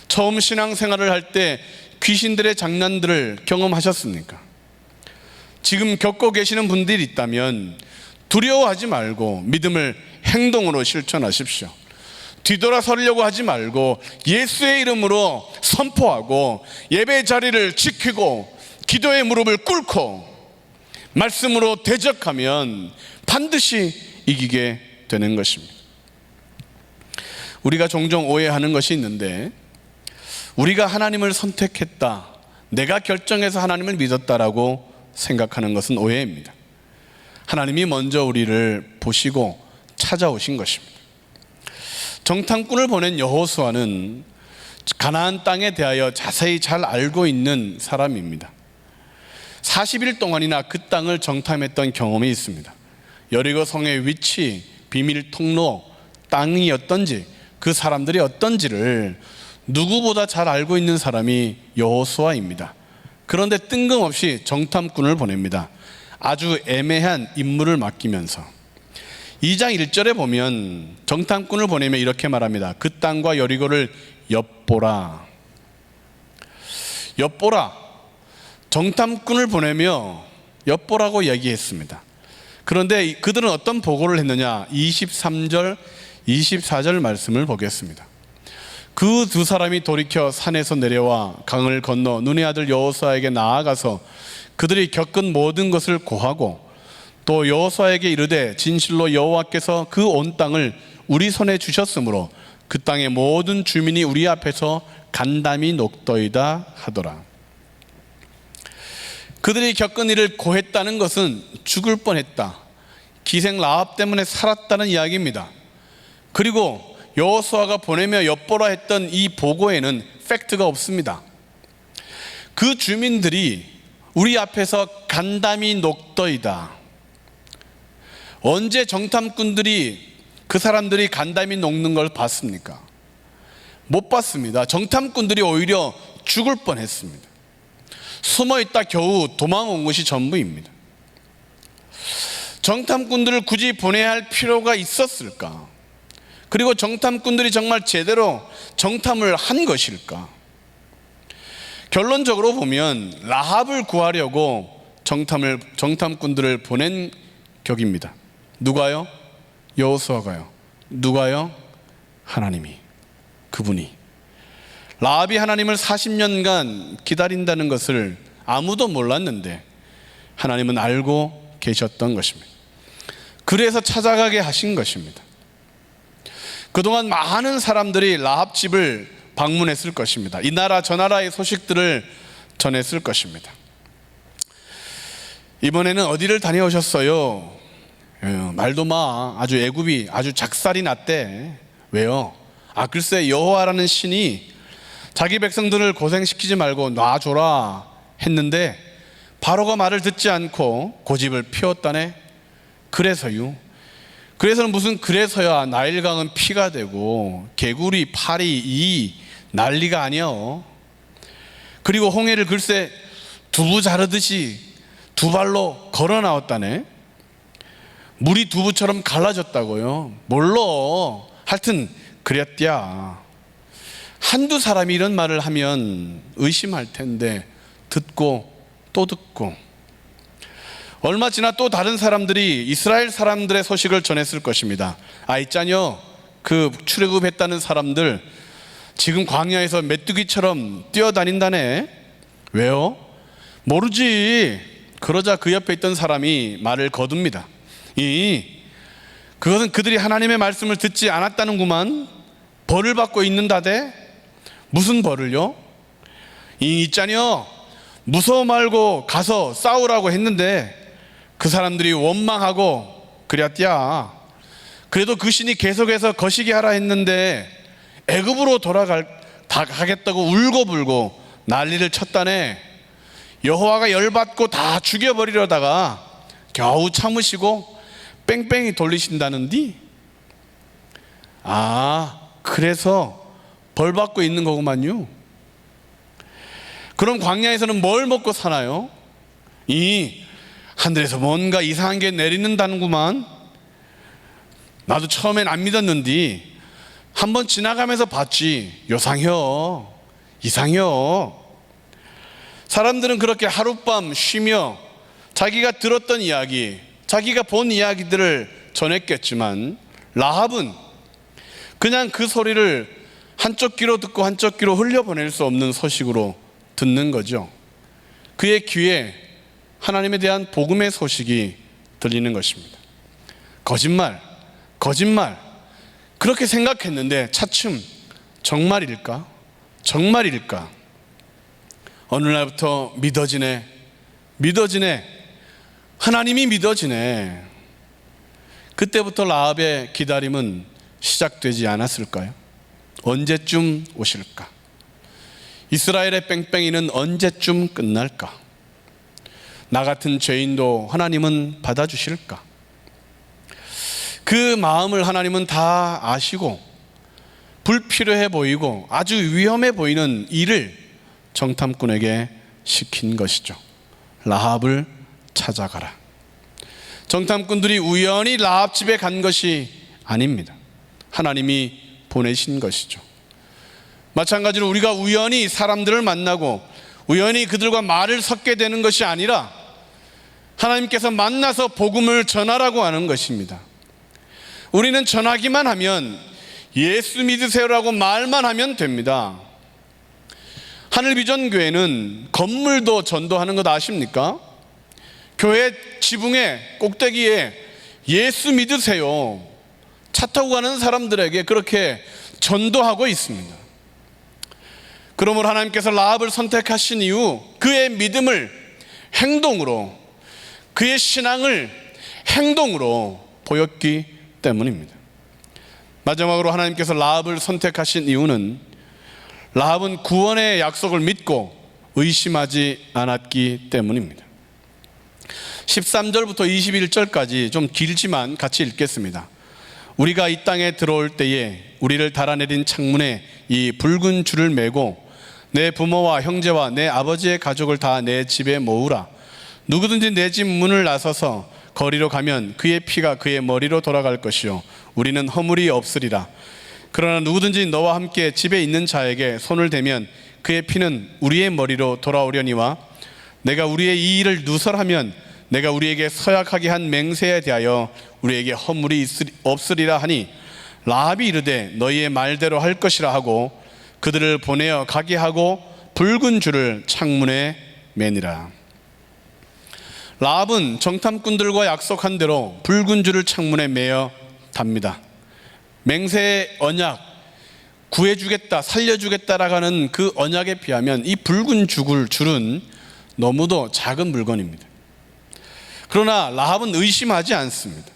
처음 신앙생활을 할 때 귀신들의 장난들을 경험하셨습니까? 지금 겪고 계시는 분들이 있다면 두려워하지 말고 믿음을 행동으로 실천하십시오. 뒤돌아서려고 하지 말고 예수의 이름으로 선포하고 예배 자리를 지키고 기도의 무릎을 꿇고 말씀으로 대적하면 반드시 이기게 되는 것입니다. 우리가 종종 오해하는 것이 있는데, 우리가 하나님을 선택했다, 내가 결정해서 하나님을 믿었다라고 생각하는 것은 오해입니다. 하나님이 먼저 우리를 보시고 찾아오신 것입니다. 정탐꾼을 보낸 여호수아는 가나안 땅에 대하여 자세히 잘 알고 있는 사람입니다. 40일 동안이나 그 땅을 정탐했던 경험이 있습니다. 여리고 성의 위치, 비밀 통로, 땅이 어떤지, 그 사람들이 어떤지를 누구보다 잘 알고 있는 사람이 여호수아입니다. 그런데 뜬금없이 정탐꾼을 보냅니다. 아주 애매한 임무를 맡기면서 2장 1절에 보면 정탐꾼을 보내며 이렇게 말합니다. 그 땅과 여리고를 엿보라. 엿보라. 정탐꾼을 보내며 엿보라고 얘기했습니다. 그런데 그들은 어떤 보고를 했느냐? 23절, 24절 말씀을 보겠습니다. 그 두 사람이 돌이켜 산에서 내려와 강을 건너 눈의 아들 여호수아에게 나아가서 그들이 겪은 모든 것을 고하고 또 여호수아에게 이르되 진실로 여호와께서 그 온 땅을 우리 손에 주셨으므로 그 땅의 모든 주민이 우리 앞에서 간담이 녹더이다 하더라. 그들이 겪은 일을 고했다는 것은 죽을 뻔했다, 기생 라합 때문에 살았다는 이야기입니다. 그리고 여호수아가 보내며 엿보라 했던 이 보고에는 팩트가 없습니다. 그 주민들이 우리 앞에서 간담이 녹더이다. 언제 정탐꾼들이 그 사람들이 간담이 녹는 걸 봤습니까? 못 봤습니다. 정탐꾼들이 오히려 죽을 뻔했습니다. 숨어있다 겨우 도망온 것이 전부입니다. 정탐꾼들을 굳이 보내야 할 필요가 있었을까? 그리고 정탐꾼들이 정말 제대로 정탐을 한 것일까? 결론적으로 보면 라합을 구하려고 정탐꾼들을 보낸 격입니다. 누가요? 여호수아가요. 누가요? 하나님이. 그분이. 라합이 하나님을 40년간 기다린다는 것을 아무도 몰랐는데 하나님은 알고 계셨던 것입니다. 그래서 찾아가게 하신 것입니다. 그동안 많은 사람들이 라합 집을 방문했을 것입니다. 이 나라 저 나라의 소식들을 전했을 것입니다. 이번에는 어디를 다녀오셨어요? 말도 마, 아주 애굽이 아주 작살이 났대. 왜요? 글쎄 여호와라는 신이 자기 백성들을 고생시키지 말고 놔줘라 했는데 바로가 말을 듣지 않고 고집을 피웠다네. 그래서요. 그래서는 무슨 그래서야 나일강은 피가 되고 개구리, 파리, 이 난리가 아니여. 그리고 홍해를 글쎄 두부 자르듯이 두 발로 걸어 나왔다네. 물이 두부처럼 갈라졌다고요. 뭘로? 하여튼 그랬디야. 한두 사람이 이런 말을 하면 의심할 텐데 듣고 또 듣고. 얼마 지나 또 다른 사람들이 이스라엘 사람들의 소식을 전했을 것입니다. 아, 있잖요, 그 출애굽했다는 사람들 지금 광야에서 메뚜기처럼 뛰어다닌다네. 왜요? 모르지. 그러자 그 옆에 있던 사람이 말을 거둡니다. 그것은 그들이 하나님의 말씀을 듣지 않았다는구만. 벌을 받고 있는다대. 무슨 벌을요? 있잖요, 무서워 말고 가서 싸우라고 했는데 그 사람들이 원망하고 그랬디야. 그래도 그 신이 계속해서 거시기 하라 했는데 애굽으로 가겠다고 울고불고 난리를 쳤다네. 여호와가 열받고 다 죽여버리려다가 겨우 참으시고 뺑뺑이 돌리신다는디. 아, 그래서 벌 받고 있는 거구만요. 그럼 광야에서는 뭘 먹고 사나요? 하늘에서 뭔가 이상한 게 내리는다는구만. 나도 처음엔 안 믿었는데 한번 지나가면서 봤지. 요상혀, 이상혀. 사람들은 그렇게 하룻밤 쉬며 자기가 들었던 이야기, 자기가 본 이야기들을 전했겠지만 라합은 그냥 그 소리를 한쪽 귀로 듣고 한쪽 귀로 흘려보낼 수 없는 소식으로 듣는 거죠. 그의 귀에 하나님에 대한 복음의 소식이 들리는 것입니다. 거짓말, 거짓말. 그렇게 생각했는데 차츰 정말일까? 정말일까? 어느 날부터 믿어지네. 하나님이 믿어지네. 그때부터 라합의 기다림은 시작되지 않았을까요? 언제쯤 오실까? 이스라엘의 뺑뺑이는 언제쯤 끝날까? 나 같은 죄인도 하나님은 받아주실까? 그 마음을 하나님은 다 아시고 불필요해 보이고 아주 위험해 보이는 일을 정탐꾼에게 시킨 것이죠. 라합을 찾아가라. 정탐꾼들이 우연히 라합 집에 간 것이 아닙니다. 하나님이 보내신 것이죠. 마찬가지로 우리가 우연히 사람들을 만나고 우연히 그들과 말을 섞게 되는 것이 아니라 하나님께서 만나서 복음을 전하라고 하는 것입니다. 우리는 전하기만 하면 예수 믿으세요라고 말만 하면 됩니다. 하늘비전교회는 건물도 전도하는 것 아십니까? 교회 지붕에 꼭대기에 예수 믿으세요 차 타고 가는 사람들에게 그렇게 전도하고 있습니다. 그러므로 하나님께서 라합을 선택하신 이후 그의 믿음을 행동으로, 그의 신앙을 행동으로 보였기 때문입니다. 마지막으로 하나님께서 라합을 선택하신 이유는 라합은 구원의 약속을 믿고 의심하지 않았기 때문입니다. 13절부터 21절까지 좀 길지만 같이 읽겠습니다. 우리가 이 땅에 들어올 때에 우리를 달아내린 창문에 이 붉은 줄을 매고 내 부모와 형제와 내 아버지의 가족을 다 내 집에 모으라. 누구든지 내 집 문을 나서서 거리로 가면 그의 피가 그의 머리로 돌아갈 것이요 우리는 허물이 없으리라. 그러나 누구든지 너와 함께 집에 있는 자에게 손을 대면 그의 피는 우리의 머리로 돌아오려니와 내가 우리의 이 일을 누설하면 내가 우리에게 서약하게 한 맹세에 대하여 우리에게 허물이 없으리라 하니 라합이 이르되 너희의 말대로 할 것이라 하고 그들을 보내어 가게 하고 붉은 줄을 창문에 매니라. 라합은 정탐꾼들과 약속한 대로 붉은 줄을 창문에 매어 답니다. 맹세의 언약, 구해주겠다, 살려주겠다라고 하는 그 언약에 비하면 이 붉은 줄은 너무도 작은 물건입니다. 그러나 라합은 의심하지 않습니다.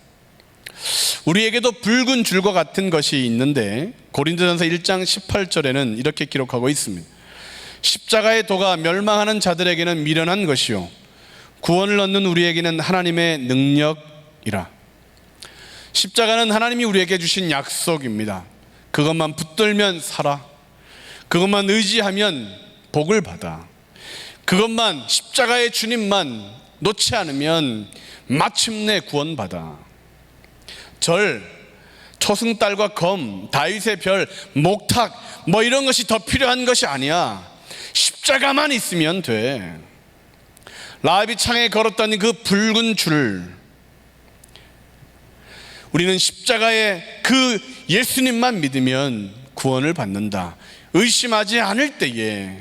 우리에게도 붉은 줄과 같은 것이 있는데 고린도전서 1장 18절에는 이렇게 기록하고 있습니다. 십자가의 도가 멸망하는 자들에게는 미련한 것이요 구원을 얻는 우리에게는 하나님의 능력이라. 십자가는 하나님이 우리에게 주신 약속입니다. 그것만 붙들면 살아. 그것만 의지하면 복을 받아. 그것만, 십자가의 주님만 놓지 않으면 마침내 구원받아. 절, 초승달과 검, 다윗의 별, 목탁 뭐 이런 것이 더 필요한 것이 아니야. 십자가만 있으면 돼. 라합이 창에 걸었던 그 붉은 줄, 우리는 십자가의 그 예수님만 믿으면 구원을 받는다. 의심하지 않을 때에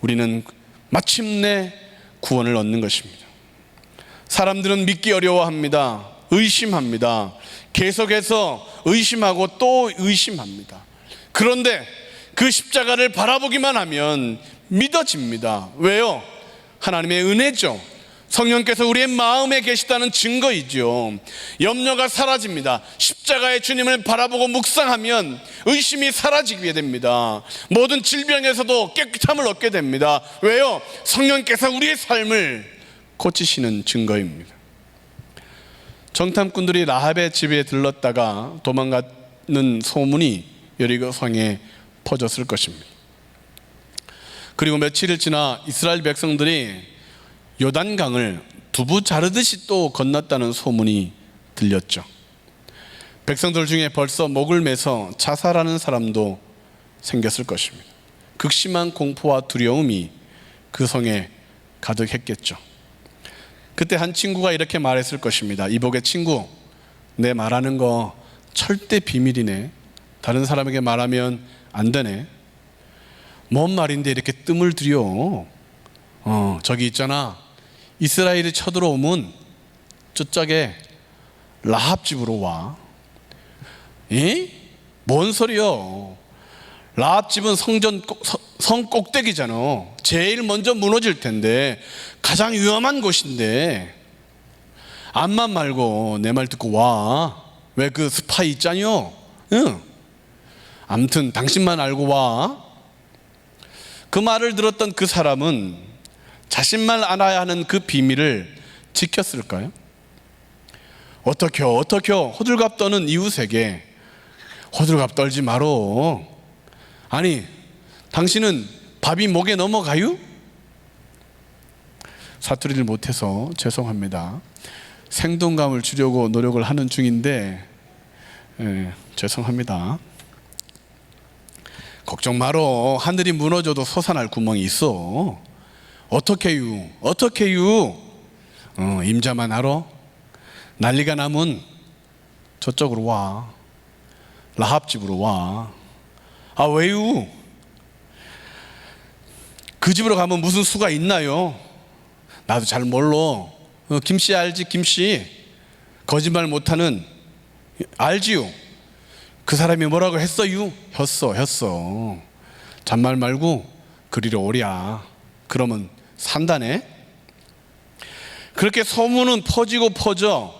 우리는 마침내 구원을 얻는 것입니다. 사람들은 믿기 어려워합니다. 의심합니다. 계속해서 의심하고 또 의심합니다. 그런데 그 십자가를 바라보기만 하면 믿어집니다. 왜요? 하나님의 은혜죠. 성령께서 우리의 마음에 계시다는 증거이죠. 염려가 사라집니다. 십자가의 주님을 바라보고 묵상하면 의심이 사라지게 됩니다. 모든 질병에서도 깨끗함을 얻게 됩니다. 왜요? 성령께서 우리의 삶을 고치시는 증거입니다. 정탐꾼들이 라합의 집에 들렀다가 도망가는 소문이 여리고 성에 퍼졌을 것입니다. 그리고 며칠을 지나 이스라엘 백성들이 요단강을 두부 자르듯이 또 건넜다는 소문이 들렸죠. 백성들 중에 벌써 목을 매서 자살하는 사람도 생겼을 것입니다. 극심한 공포와 두려움이 그 성에 가득했겠죠. 그때 한 친구가 이렇게 말했을 것입니다. 이복의 친구, 내 말하는 거 절대 비밀이네. 다른 사람에게 말하면 안 되네. 뭔 말인데 이렇게 뜸을 들여? 저기 있잖아. 이스라엘이 쳐들어오면 저쪽에 라합 집으로 와. 뭔 소리요? 라합 집은 성 꼭대기잖아. 제일 먼저 무너질 텐데, 가장 위험한 곳인데, 암만 말고 내 말 듣고 와. 왜 그 스파이 있잖요? 응. 아무튼 당신만 알고 와. 그 말을 들었던 그 사람은 자신만 알아야 하는 그 비밀을 지켰을까요? 어떻게요? 호들갑 떠는 이웃에게 호들갑 떨지 마로. 아니, 당신은 밥이 목에 넘어가요? 사투리를 못해서 죄송합니다. 생동감을 주려고 노력을 하는 중인데 죄송합니다. 걱정 마로. 하늘이 무너져도 솟아날 구멍이 있어. 어떻게요? 임자만 알아? 난리가 나면 저쪽으로 와. 라합 집으로 와. 아, 왜요? 그 집으로 가면 무슨 수가 있나요? 나도 잘 몰라. 김씨 알지? 김씨 거짓말 못하는, 알지요? 그 사람이 뭐라고 했어요? 했어. 잔말 말고 그리로 오랴. 그러면 산다네. 그렇게 소문은 퍼져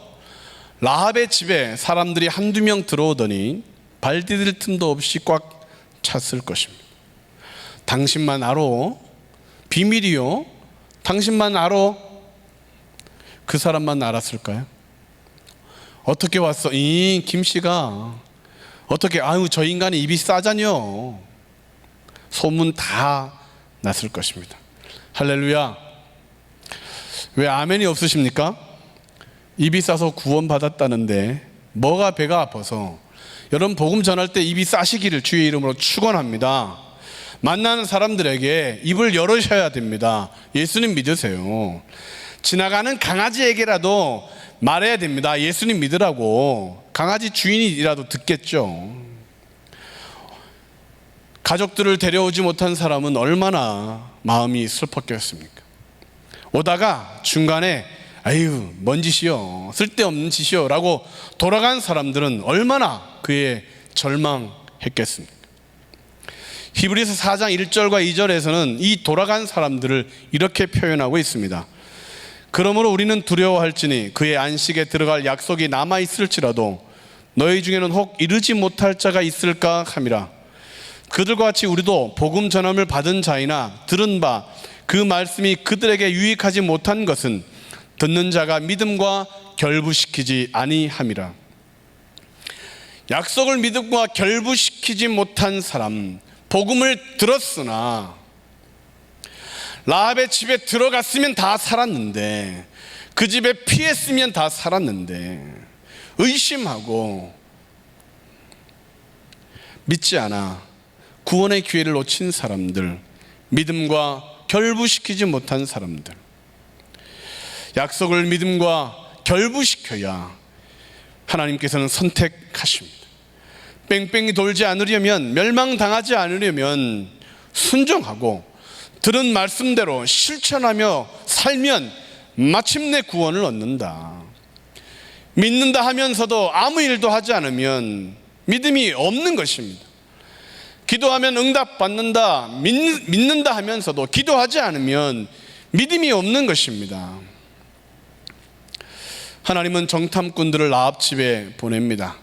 라합의 집에 사람들이 한두 명 들어오더니 발 디딜 틈도 없이 꽉 찼을 것입니다. 당신만 알아? 비밀이요? 당신만 알아? 그 사람만 알았을까요? 어떻게 왔어? 김씨가 어떻게, 아유 저 인간이 입이 싸자뇨. 소문 다 났을 것입니다. 할렐루야. 왜 아멘이 없으십니까? 입이 싸서 구원받았다는데 뭐가 배가 아파서. 여러분, 복음 전할 때 입이 싸시기를 주의 이름으로 축원합니다. 만나는 사람들에게 입을 열으셔야 됩니다. 예수님 믿으세요. 지나가는 강아지에게라도 말해야 됩니다. 예수님 믿으라고. 강아지 주인이라도 듣겠죠. 가족들을 데려오지 못한 사람은 얼마나 마음이 슬펐겠습니까? 오다가 중간에 아유 뭔 짓이요, 쓸데없는 짓이요 라고 돌아간 사람들은 얼마나 그에 절망했겠습니까? 히브리서 4장 1절과 2절에서는 이 돌아간 사람들을 이렇게 표현하고 있습니다. 그러므로 우리는 두려워할지니 그의 안식에 들어갈 약속이 남아 있을지라도 너희 중에는 혹 이르지 못할 자가 있을까 함이라. 그들과 같이 우리도 복음 전함을 받은 자이나 들은 바 그 말씀이 그들에게 유익하지 못한 것은 듣는 자가 믿음과 결부시키지 아니함이라. 약속을 믿음과 결부시키지 못한 사람, 복음을 들었으나 라합의 집에 들어갔으면 다 살았는데, 그 집에 피했으면 다 살았는데 의심하고 믿지 않아 구원의 기회를 놓친 사람들, 믿음과 결부시키지 못한 사람들, 약속을 믿음과 결부시켜야 하나님께서는 선택하십니다. 뺑뺑이 돌지 않으려면, 멸망당하지 않으려면 순종하고 들은 말씀대로 실천하며 살면 마침내 구원을 얻는다. 믿는다 하면서도 아무 일도 하지 않으면 믿음이 없는 것입니다. 기도하면 응답받는다, 믿는다 하면서도 기도하지 않으면 믿음이 없는 것입니다. 하나님은 정탐꾼들을 라합 집에 보냅니다.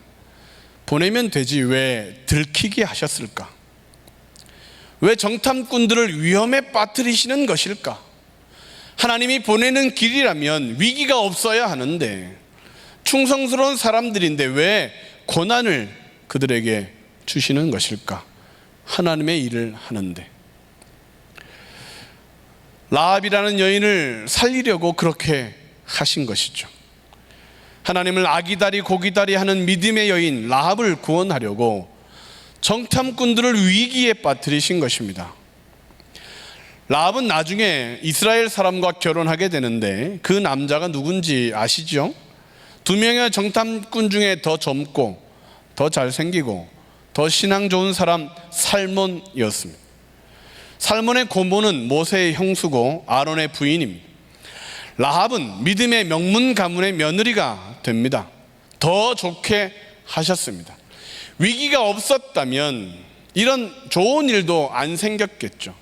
보내면 되지 왜 들키게 하셨을까? 왜 정탐꾼들을 위험에 빠뜨리시는 것일까? 하나님이 보내는 길이라면 위기가 없어야 하는데, 충성스러운 사람들인데 왜 고난을 그들에게 주시는 것일까? 하나님의 일을 하는데. 라합이라는 여인을 살리려고 그렇게 하신 것이죠. 하나님을 아기다리 고기다리 하는 믿음의 여인 라합을 구원하려고 정탐꾼들을 위기에 빠뜨리신 것입니다. 라합은 나중에 이스라엘 사람과 결혼하게 되는데, 그 남자가 누군지 아시죠? 2명의 정탐꾼 중에 더 젊고 더 잘생기고 더 신앙 좋은 사람 살몬이었습니다. 살몬의 고모는 모세의 형수고 아론의 부인입니다. 라합은 믿음의 명문 가문의 며느리가 됩니다. 더 좋게 하셨습니다. 위기가 없었다면 이런 좋은 일도 안 생겼겠죠.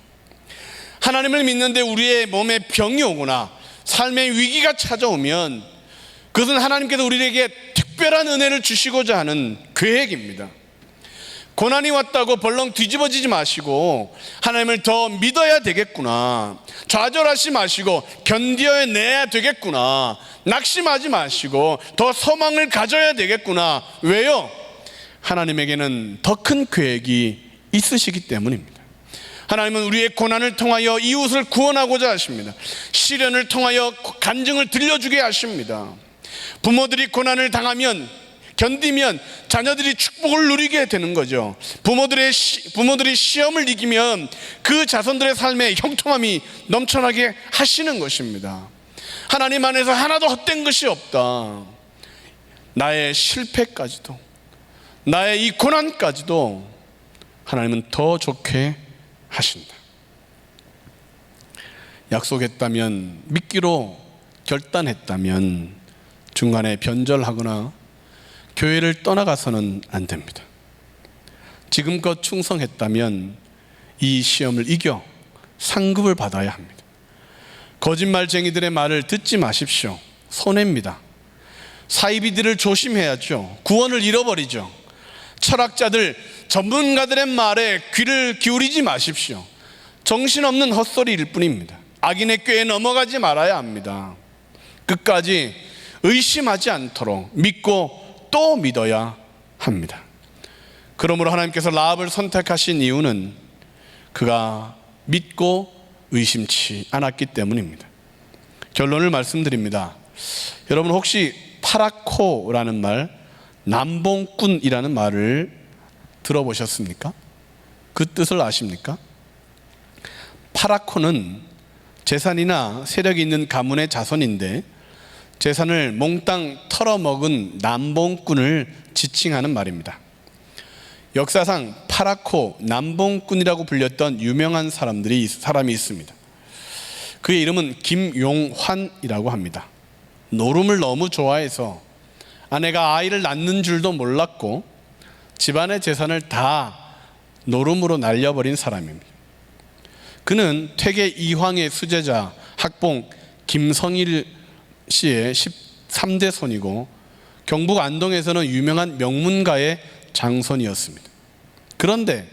하나님을 믿는데 우리의 몸에 병이 오거나 삶의 위기가 찾아오면 그것은 하나님께서 우리에게 특별한 은혜를 주시고자 하는 계획입니다. 고난이 왔다고 벌렁 뒤집어지지 마시고 하나님을 더 믿어야 되겠구나, 좌절하지 마시고 견뎌내야 되겠구나, 낙심하지 마시고 더 소망을 가져야 되겠구나. 왜요? 하나님에게는 더 큰 계획이 있으시기 때문입니다. 하나님은 우리의 고난을 통하여 이웃을 구원하고자 하십니다. 시련을 통하여 간증을 들려주게 하십니다. 부모들이 고난을 당하면, 견디면 자녀들이 축복을 누리게 되는 거죠. 부모들이 시험을 이기면 그 자손들의 삶에 형통함이 넘쳐나게 하시는 것입니다. 하나님 안에서 하나도 헛된 것이 없다. 나의 실패까지도, 나의 이 고난까지도 하나님은 더 좋게 하신다. 약속했다면, 믿기로 결단했다면 중간에 변절하거나 교회를 떠나가서는 안 됩니다. 지금껏 충성했다면 이 시험을 이겨 상급을 받아야 합니다. 거짓말쟁이들의 말을 듣지 마십시오. 손해입니다. 사이비들을 조심해야죠. 구원을 잃어버리죠. 철학자들, 전문가들의 말에 귀를 기울이지 마십시오. 정신없는 헛소리일 뿐입니다. 악인의 꾀에 넘어가지 말아야 합니다. 끝까지 의심하지 않도록 믿고 또 믿어야 합니다. 그러므로 하나님께서 라합을 선택하신 이유는 그가 믿고 의심치 않았기 때문입니다. 결론을 말씀드립니다. 여러분 혹시 파라코라는 말, 남봉꾼이라는 말을 들어보셨습니까? 그 뜻을 아십니까? 파라코는 재산이나 세력이 있는 가문의 자손인데 재산을 몽땅 털어먹은 남봉꾼을 지칭하는 말입니다. 역사상 파라코, 남봉꾼이라고 불렸던 유명한 사람이 있습니다. 그의 이름은 김용환이라고 합니다. 노름을 너무 좋아해서 아내가 아이를 낳는 줄도 몰랐고 집안의 재산을 다 노름으로 날려버린 사람입니다. 그는 퇴계 이황의 수제자 학봉 김성일 씨의 13대 손이고 경북 안동에서는 유명한 명문가의 장손이었습니다. 그런데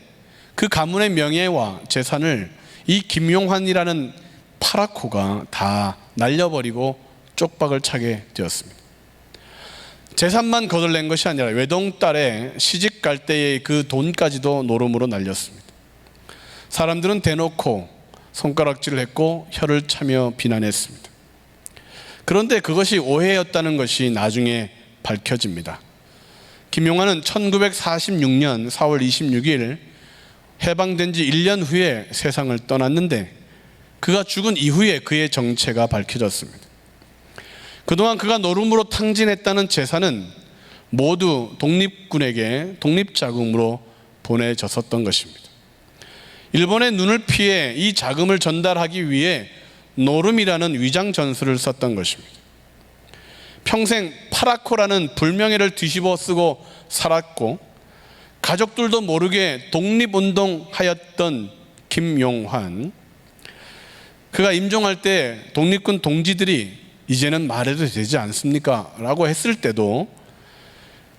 그 가문의 명예와 재산을 이 김용환이라는 파라코가 다 날려버리고 쪽박을 차게 되었습니다. 재산만 거덜낸 것이 아니라 외동딸의 시집 갈 때의 그 돈까지도 노름으로 날렸습니다. 사람들은 대놓고 손가락질을 했고 혀를 차며 비난했습니다. 그런데 그것이 오해였다는 것이 나중에 밝혀집니다. 김용환은 1946년 4월 26일 해방된 지 1년 후에 세상을 떠났는데 그가 죽은 이후에 그의 정체가 밝혀졌습니다. 그동안 그가 노름으로 탕진했다는 재산은 모두 독립군에게 독립자금으로 보내졌었던 것입니다. 일본의 눈을 피해 이 자금을 전달하기 위해 노름이라는 위장 전술을 썼던 것입니다. 평생 파라코라는 불명예를 뒤집어 쓰고 살았고 가족들도 모르게 독립운동하였던 김용환, 그가 임종할 때 독립군 동지들이 이제는 말해도 되지 않습니까? 라고 했을 때도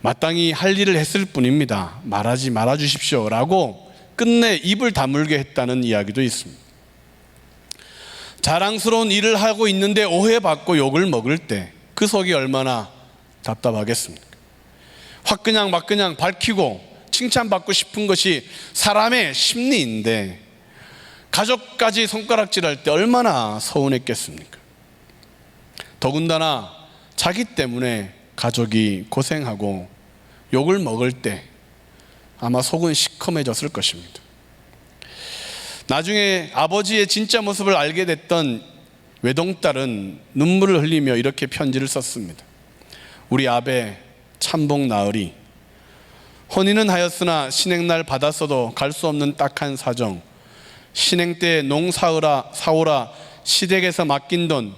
마땅히 할 일을 했을 뿐입니다. 말하지 말아 주십시오 라고 끝내 입을 다물게 했다는 이야기도 있습니다. 자랑스러운 일을 하고 있는데 오해받고 욕을 먹을 때 그 속이 얼마나 답답하겠습니까? 화끈냥 막그냥 밝히고 칭찬받고 싶은 것이 사람의 심리인데 가족까지 손가락질할 때 얼마나 서운했겠습니까? 더군다나 자기 때문에 가족이 고생하고 욕을 먹을 때 아마 속은 시커매졌을 것입니다. 나중에 아버지의 진짜 모습을 알게 됐던 외동딸은 눈물을 흘리며 이렇게 편지를 썼습니다. 우리 아베 참복 나으리, 혼인은 하였으나 신행날 받았어도 갈 수 없는 딱한 사정, 신행 때 농사오라 시댁에서 맡긴 돈,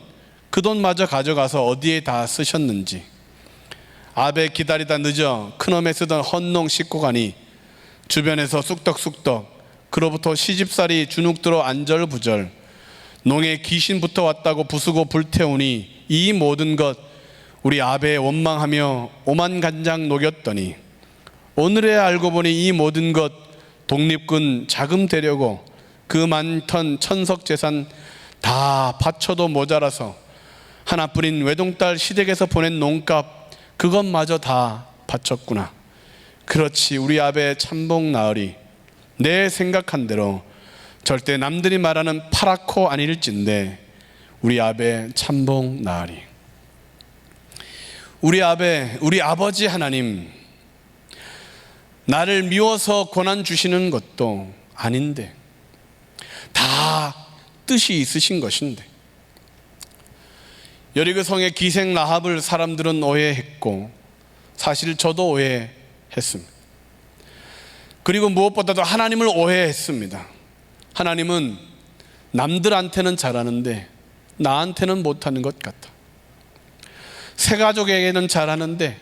그 돈마저 가져가서 어디에 다 쓰셨는지, 아베 기다리다 늦어 큰엄에 쓰던 헌농 싣고 가니 주변에서 쑥덕쑥덕, 그로부터 시집살이 주눅들어 안절부절, 농에 귀신 붙어 왔다고 부수고 불태우니 이 모든 것 우리 아베 원망하며 오만간장 녹였더니 오늘에 알고 보니 이 모든 것 독립군 자금 대려고 그 많던 천석 재산 다 바쳐도 모자라서 하나뿐인 외동딸 시댁에서 보낸 농값 그것마저 다 바쳤구나. 그렇지 우리 아베 참복 나으리, 내 생각한 대로 절대 남들이 말하는 파라코 아닐진데 우리 아베 참복 나으리. 우리 아베, 우리 아버지 하나님, 나를 미워서 고난 주시는 것도 아닌데 다 뜻이 있으신 것인데, 여리고 성의 기생 라합을 사람들은 오해했고 사실 저도 오해했습니다. 그리고 무엇보다도 하나님을 오해했습니다. 하나님은 남들한테는 잘하는데 나한테는 못하는 것 같아. 새 가족에게는 잘하는데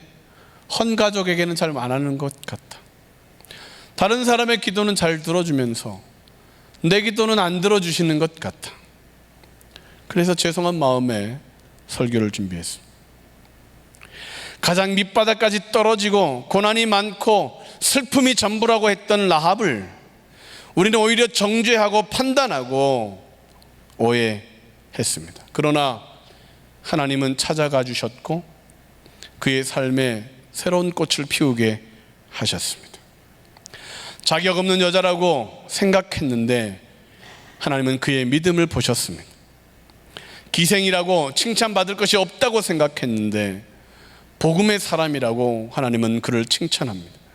헌 가족에게는 잘 안 하는 것 같아. 다른 사람의 기도는 잘 들어주면서 내 기도는 안 들어주시는 것 같아. 그래서 죄송한 마음에 설교를 준비했습니다. 가장 밑바닥까지 떨어지고 고난이 많고 슬픔이 전부라고 했던 라합을 우리는 오히려 정죄하고 판단하고 오해했습니다. 그러나 하나님은 찾아가 주셨고 그의 삶에 새로운 꽃을 피우게 하셨습니다. 자격 없는 여자라고 생각했는데 하나님은 그의 믿음을 보셨습니다. 기생이라고 칭찬받을 것이 없다고 생각했는데 복음의 사람이라고 하나님은 그를 칭찬합니다.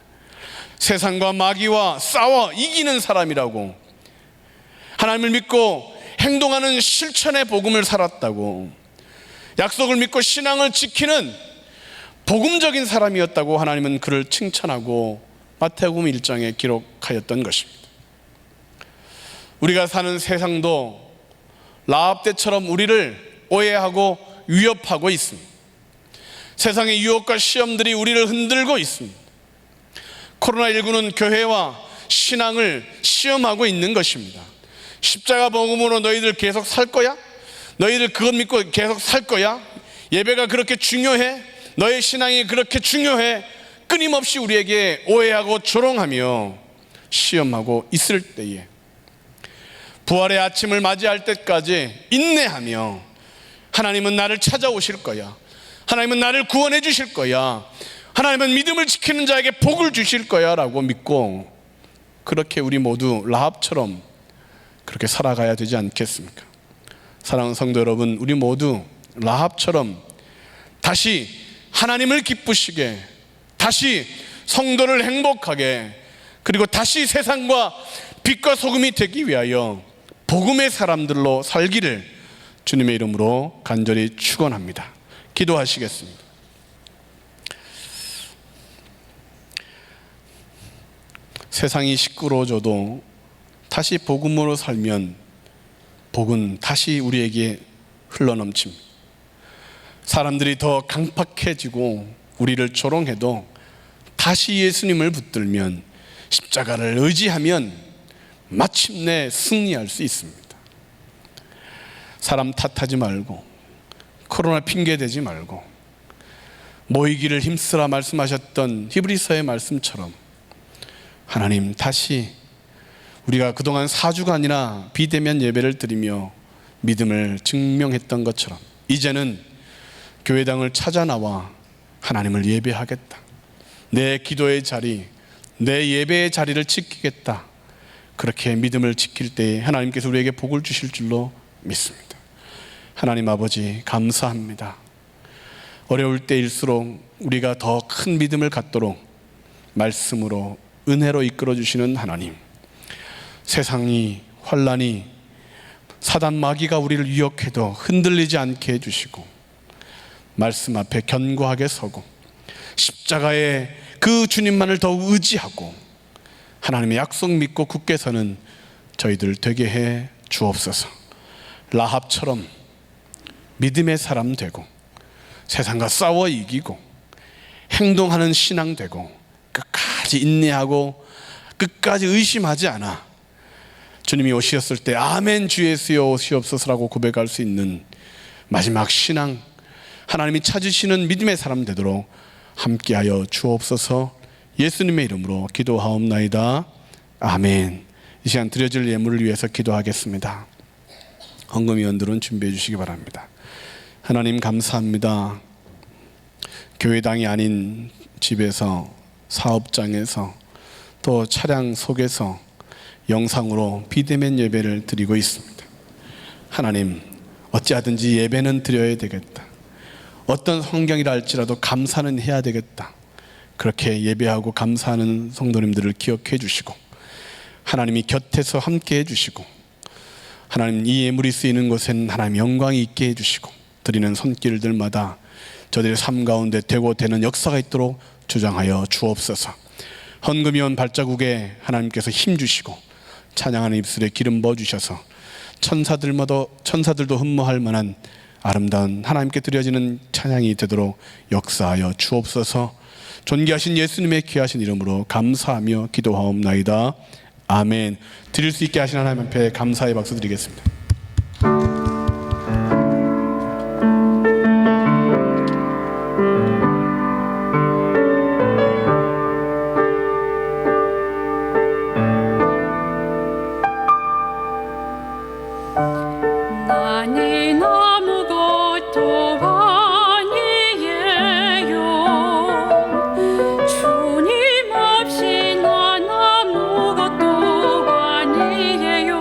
세상과 마귀와 싸워 이기는 사람이라고, 하나님을 믿고 행동하는 실천의 복음을 살았다고, 약속을 믿고 신앙을 지키는 복음적인 사람이었다고 하나님은 그를 칭찬하고 마태복음 1장에 기록하였던 것입니다. 우리가 사는 세상도 라합 때처럼 우리를 오해하고 위협하고 있습니다. 세상의 유혹과 시험들이 우리를 흔들고 있습니다. 코로나19는 교회와 신앙을 시험하고 있는 것입니다. 십자가 복음으로 너희들 계속 살 거야? 너희들 그것 믿고 계속 살 거야? 예배가 그렇게 중요해? 너의 신앙이 그렇게 중요해? 끊임없이 우리에게 오해하고 조롱하며 시험하고 있을 때에 부활의 아침을 맞이할 때까지 인내하며 하나님은 나를 찾아오실 거야, 하나님은 나를 구원해 주실 거야, 하나님은 믿음을 지키는 자에게 복을 주실 거야 라고 믿고 그렇게 우리 모두 라합처럼 그렇게 살아가야 되지 않겠습니까? 사랑하는 성도 여러분, 우리 모두 라합처럼 다시 하나님을 기쁘시게, 다시 성도를 행복하게, 그리고 다시 세상과 빛과 소금이 되기 위하여 복음의 사람들로 살기를 주님의 이름으로 간절히 축원합니다. 기도하시겠습니다. 세상이 시끄러워져도 다시 복음으로 살면 복은 다시 우리에게 흘러넘칩니다. 사람들이 더 강팍해지고 우리를 조롱해도 다시 예수님을 붙들면, 십자가를 의지하면 마침내 승리할 수 있습니다. 사람 탓하지 말고, 코로나 핑계대지 말고, 모이기를 힘쓰라 말씀하셨던 히브리서의 말씀처럼 하나님, 다시 우리가 그동안 4주간이나 비대면 예배를 드리며 믿음을 증명했던 것처럼 이제는 교회당을 찾아 나와 하나님을 예배하겠다, 내 기도의 자리, 내 예배의 자리를 지키겠다, 그렇게 믿음을 지킬 때에 하나님께서 우리에게 복을 주실 줄로 믿습니다. 하나님 아버지, 감사합니다. 어려울 때일수록 우리가 더 큰 믿음을 갖도록 말씀으로, 은혜로 이끌어 주시는 하나님, 세상이, 환란이, 사단 마귀가 우리를 유혹해도 흔들리지 않게 해주시고 말씀 앞에 견고하게 서고 십자가의 그 주님만을 더욱 의지하고 하나님의 약속 믿고 굳게 서는 저희들 되게 해 주옵소서. 라합처럼 믿음의 사람 되고 세상과 싸워 이기고 행동하는 신앙 되고 끝까지 인내하고 끝까지 의심하지 않아 주님이 오셨을 때 아멘 주 예수여 오시옵소서라고 고백할 수 있는 마지막 신앙, 하나님이 찾으시는 믿음의 사람 되도록 함께하여 주옵소서. 예수님의 이름으로 기도하옵나이다. 아멘. 이 시간 드려질 예물을 위해서 기도하겠습니다. 헌금위원들은 준비해 주시기 바랍니다. 하나님 감사합니다. 교회당이 아닌 집에서, 사업장에서, 또 차량 속에서 영상으로 비대면 예배를 드리고 있습니다. 하나님, 어찌하든지 예배는 드려야 되겠다, 어떤 환경이라 할지라도 감사는 해야 되겠다, 그렇게 예배하고 감사하는 성도님들을 기억해 주시고 하나님이 곁에서 함께 해 주시고 하나님 이 예물이 쓰이는 곳엔 하나님 영광이 있게 해 주시고 드리는 손길들마다 저들의 삶 가운데 되고 되는 역사가 있도록 주장하여 주옵소서. 헌금위원 발자국에 하나님께서 힘 주시고 찬양하는 입술에 기름 부어 주셔서 천사들도 흠모할 만한 아름다운 하나님께 드려지는 찬양이 되도록 역사하여 주옵소서. 존귀하신 예수님의 귀하신 이름으로 감사하며 기도하옵나이다. 아멘. 드릴 수 있게 하신 하나님 앞에 감사의 박수 드리겠습니다. 나는 아무것도 아니에요. 주님 없이 난 아무것도 아니에요.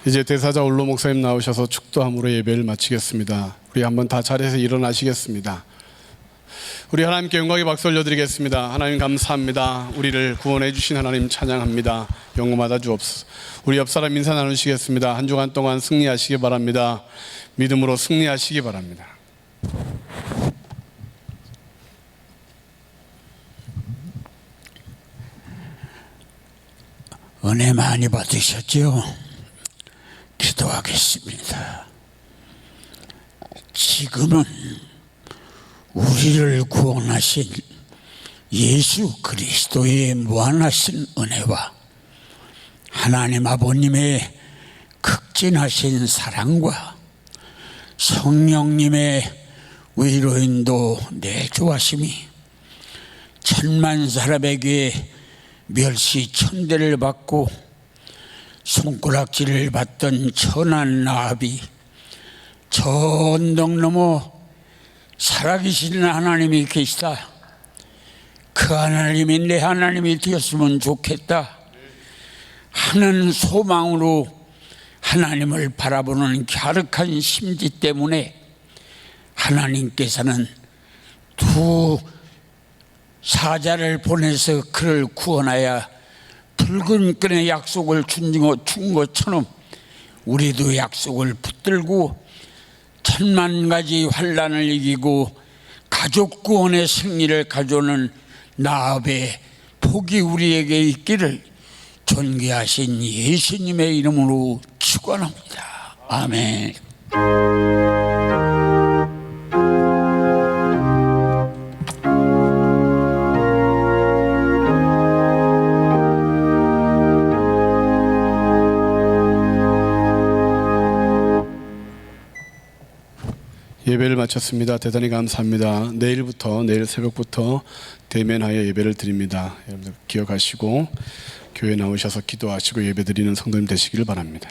이제 대사자 올로 목사님 나오셔서 축도함으로 예배를 마치겠습니다. 우리 한번 다 자리에서 일어나시겠습니다. 우리 하나님께 영광의 박수 올려드리겠습니다. 하나님 감사합니다. 우리를 구원해 주신 하나님 찬양합니다. 영광받아 주옵소서. 우리 옆사람 인사 나누시겠습니다. 한 주간 동안 승리하시기 바랍니다. 믿음으로 승리하시기 바랍니다. 은혜 많이 받으셨죠? 기도하겠습니다. 지금은 우리를 구원하신 예수 그리스도의 무한하신 은혜와 하나님 아버님의 극진하신 사랑과 성령님의 위로인도 내주하심이 천만 사람에게 멸시천대를 받고 손가락질을 받던 천한 라합이 저 언덕 너머 살아계신 하나님이 계시다. 그 하나님이 내 하나님이 되었으면 좋겠다 하는 소망으로 하나님을 바라보는 갸륵한 심지 때문에 하나님께서는 두 사자를 보내서 그를 구원하여 붉은 끈의 약속을 준 것처럼 우리도 약속을 붙들고 천만 가지 환난을 이기고 가족 구원의 승리를 가져오는 나합의 복이 우리에게 있기를 존귀하신 예수님의 이름으로 축원합니다. 아멘. 예배를 마쳤습니다. 대단히 감사합니다. 내일 새벽부터 대면하여 예배를 드립니다. 여러분들 기억하시고 교회 나오셔서 기도하시고 예배 드리는 성도님 되시기를 바랍니다.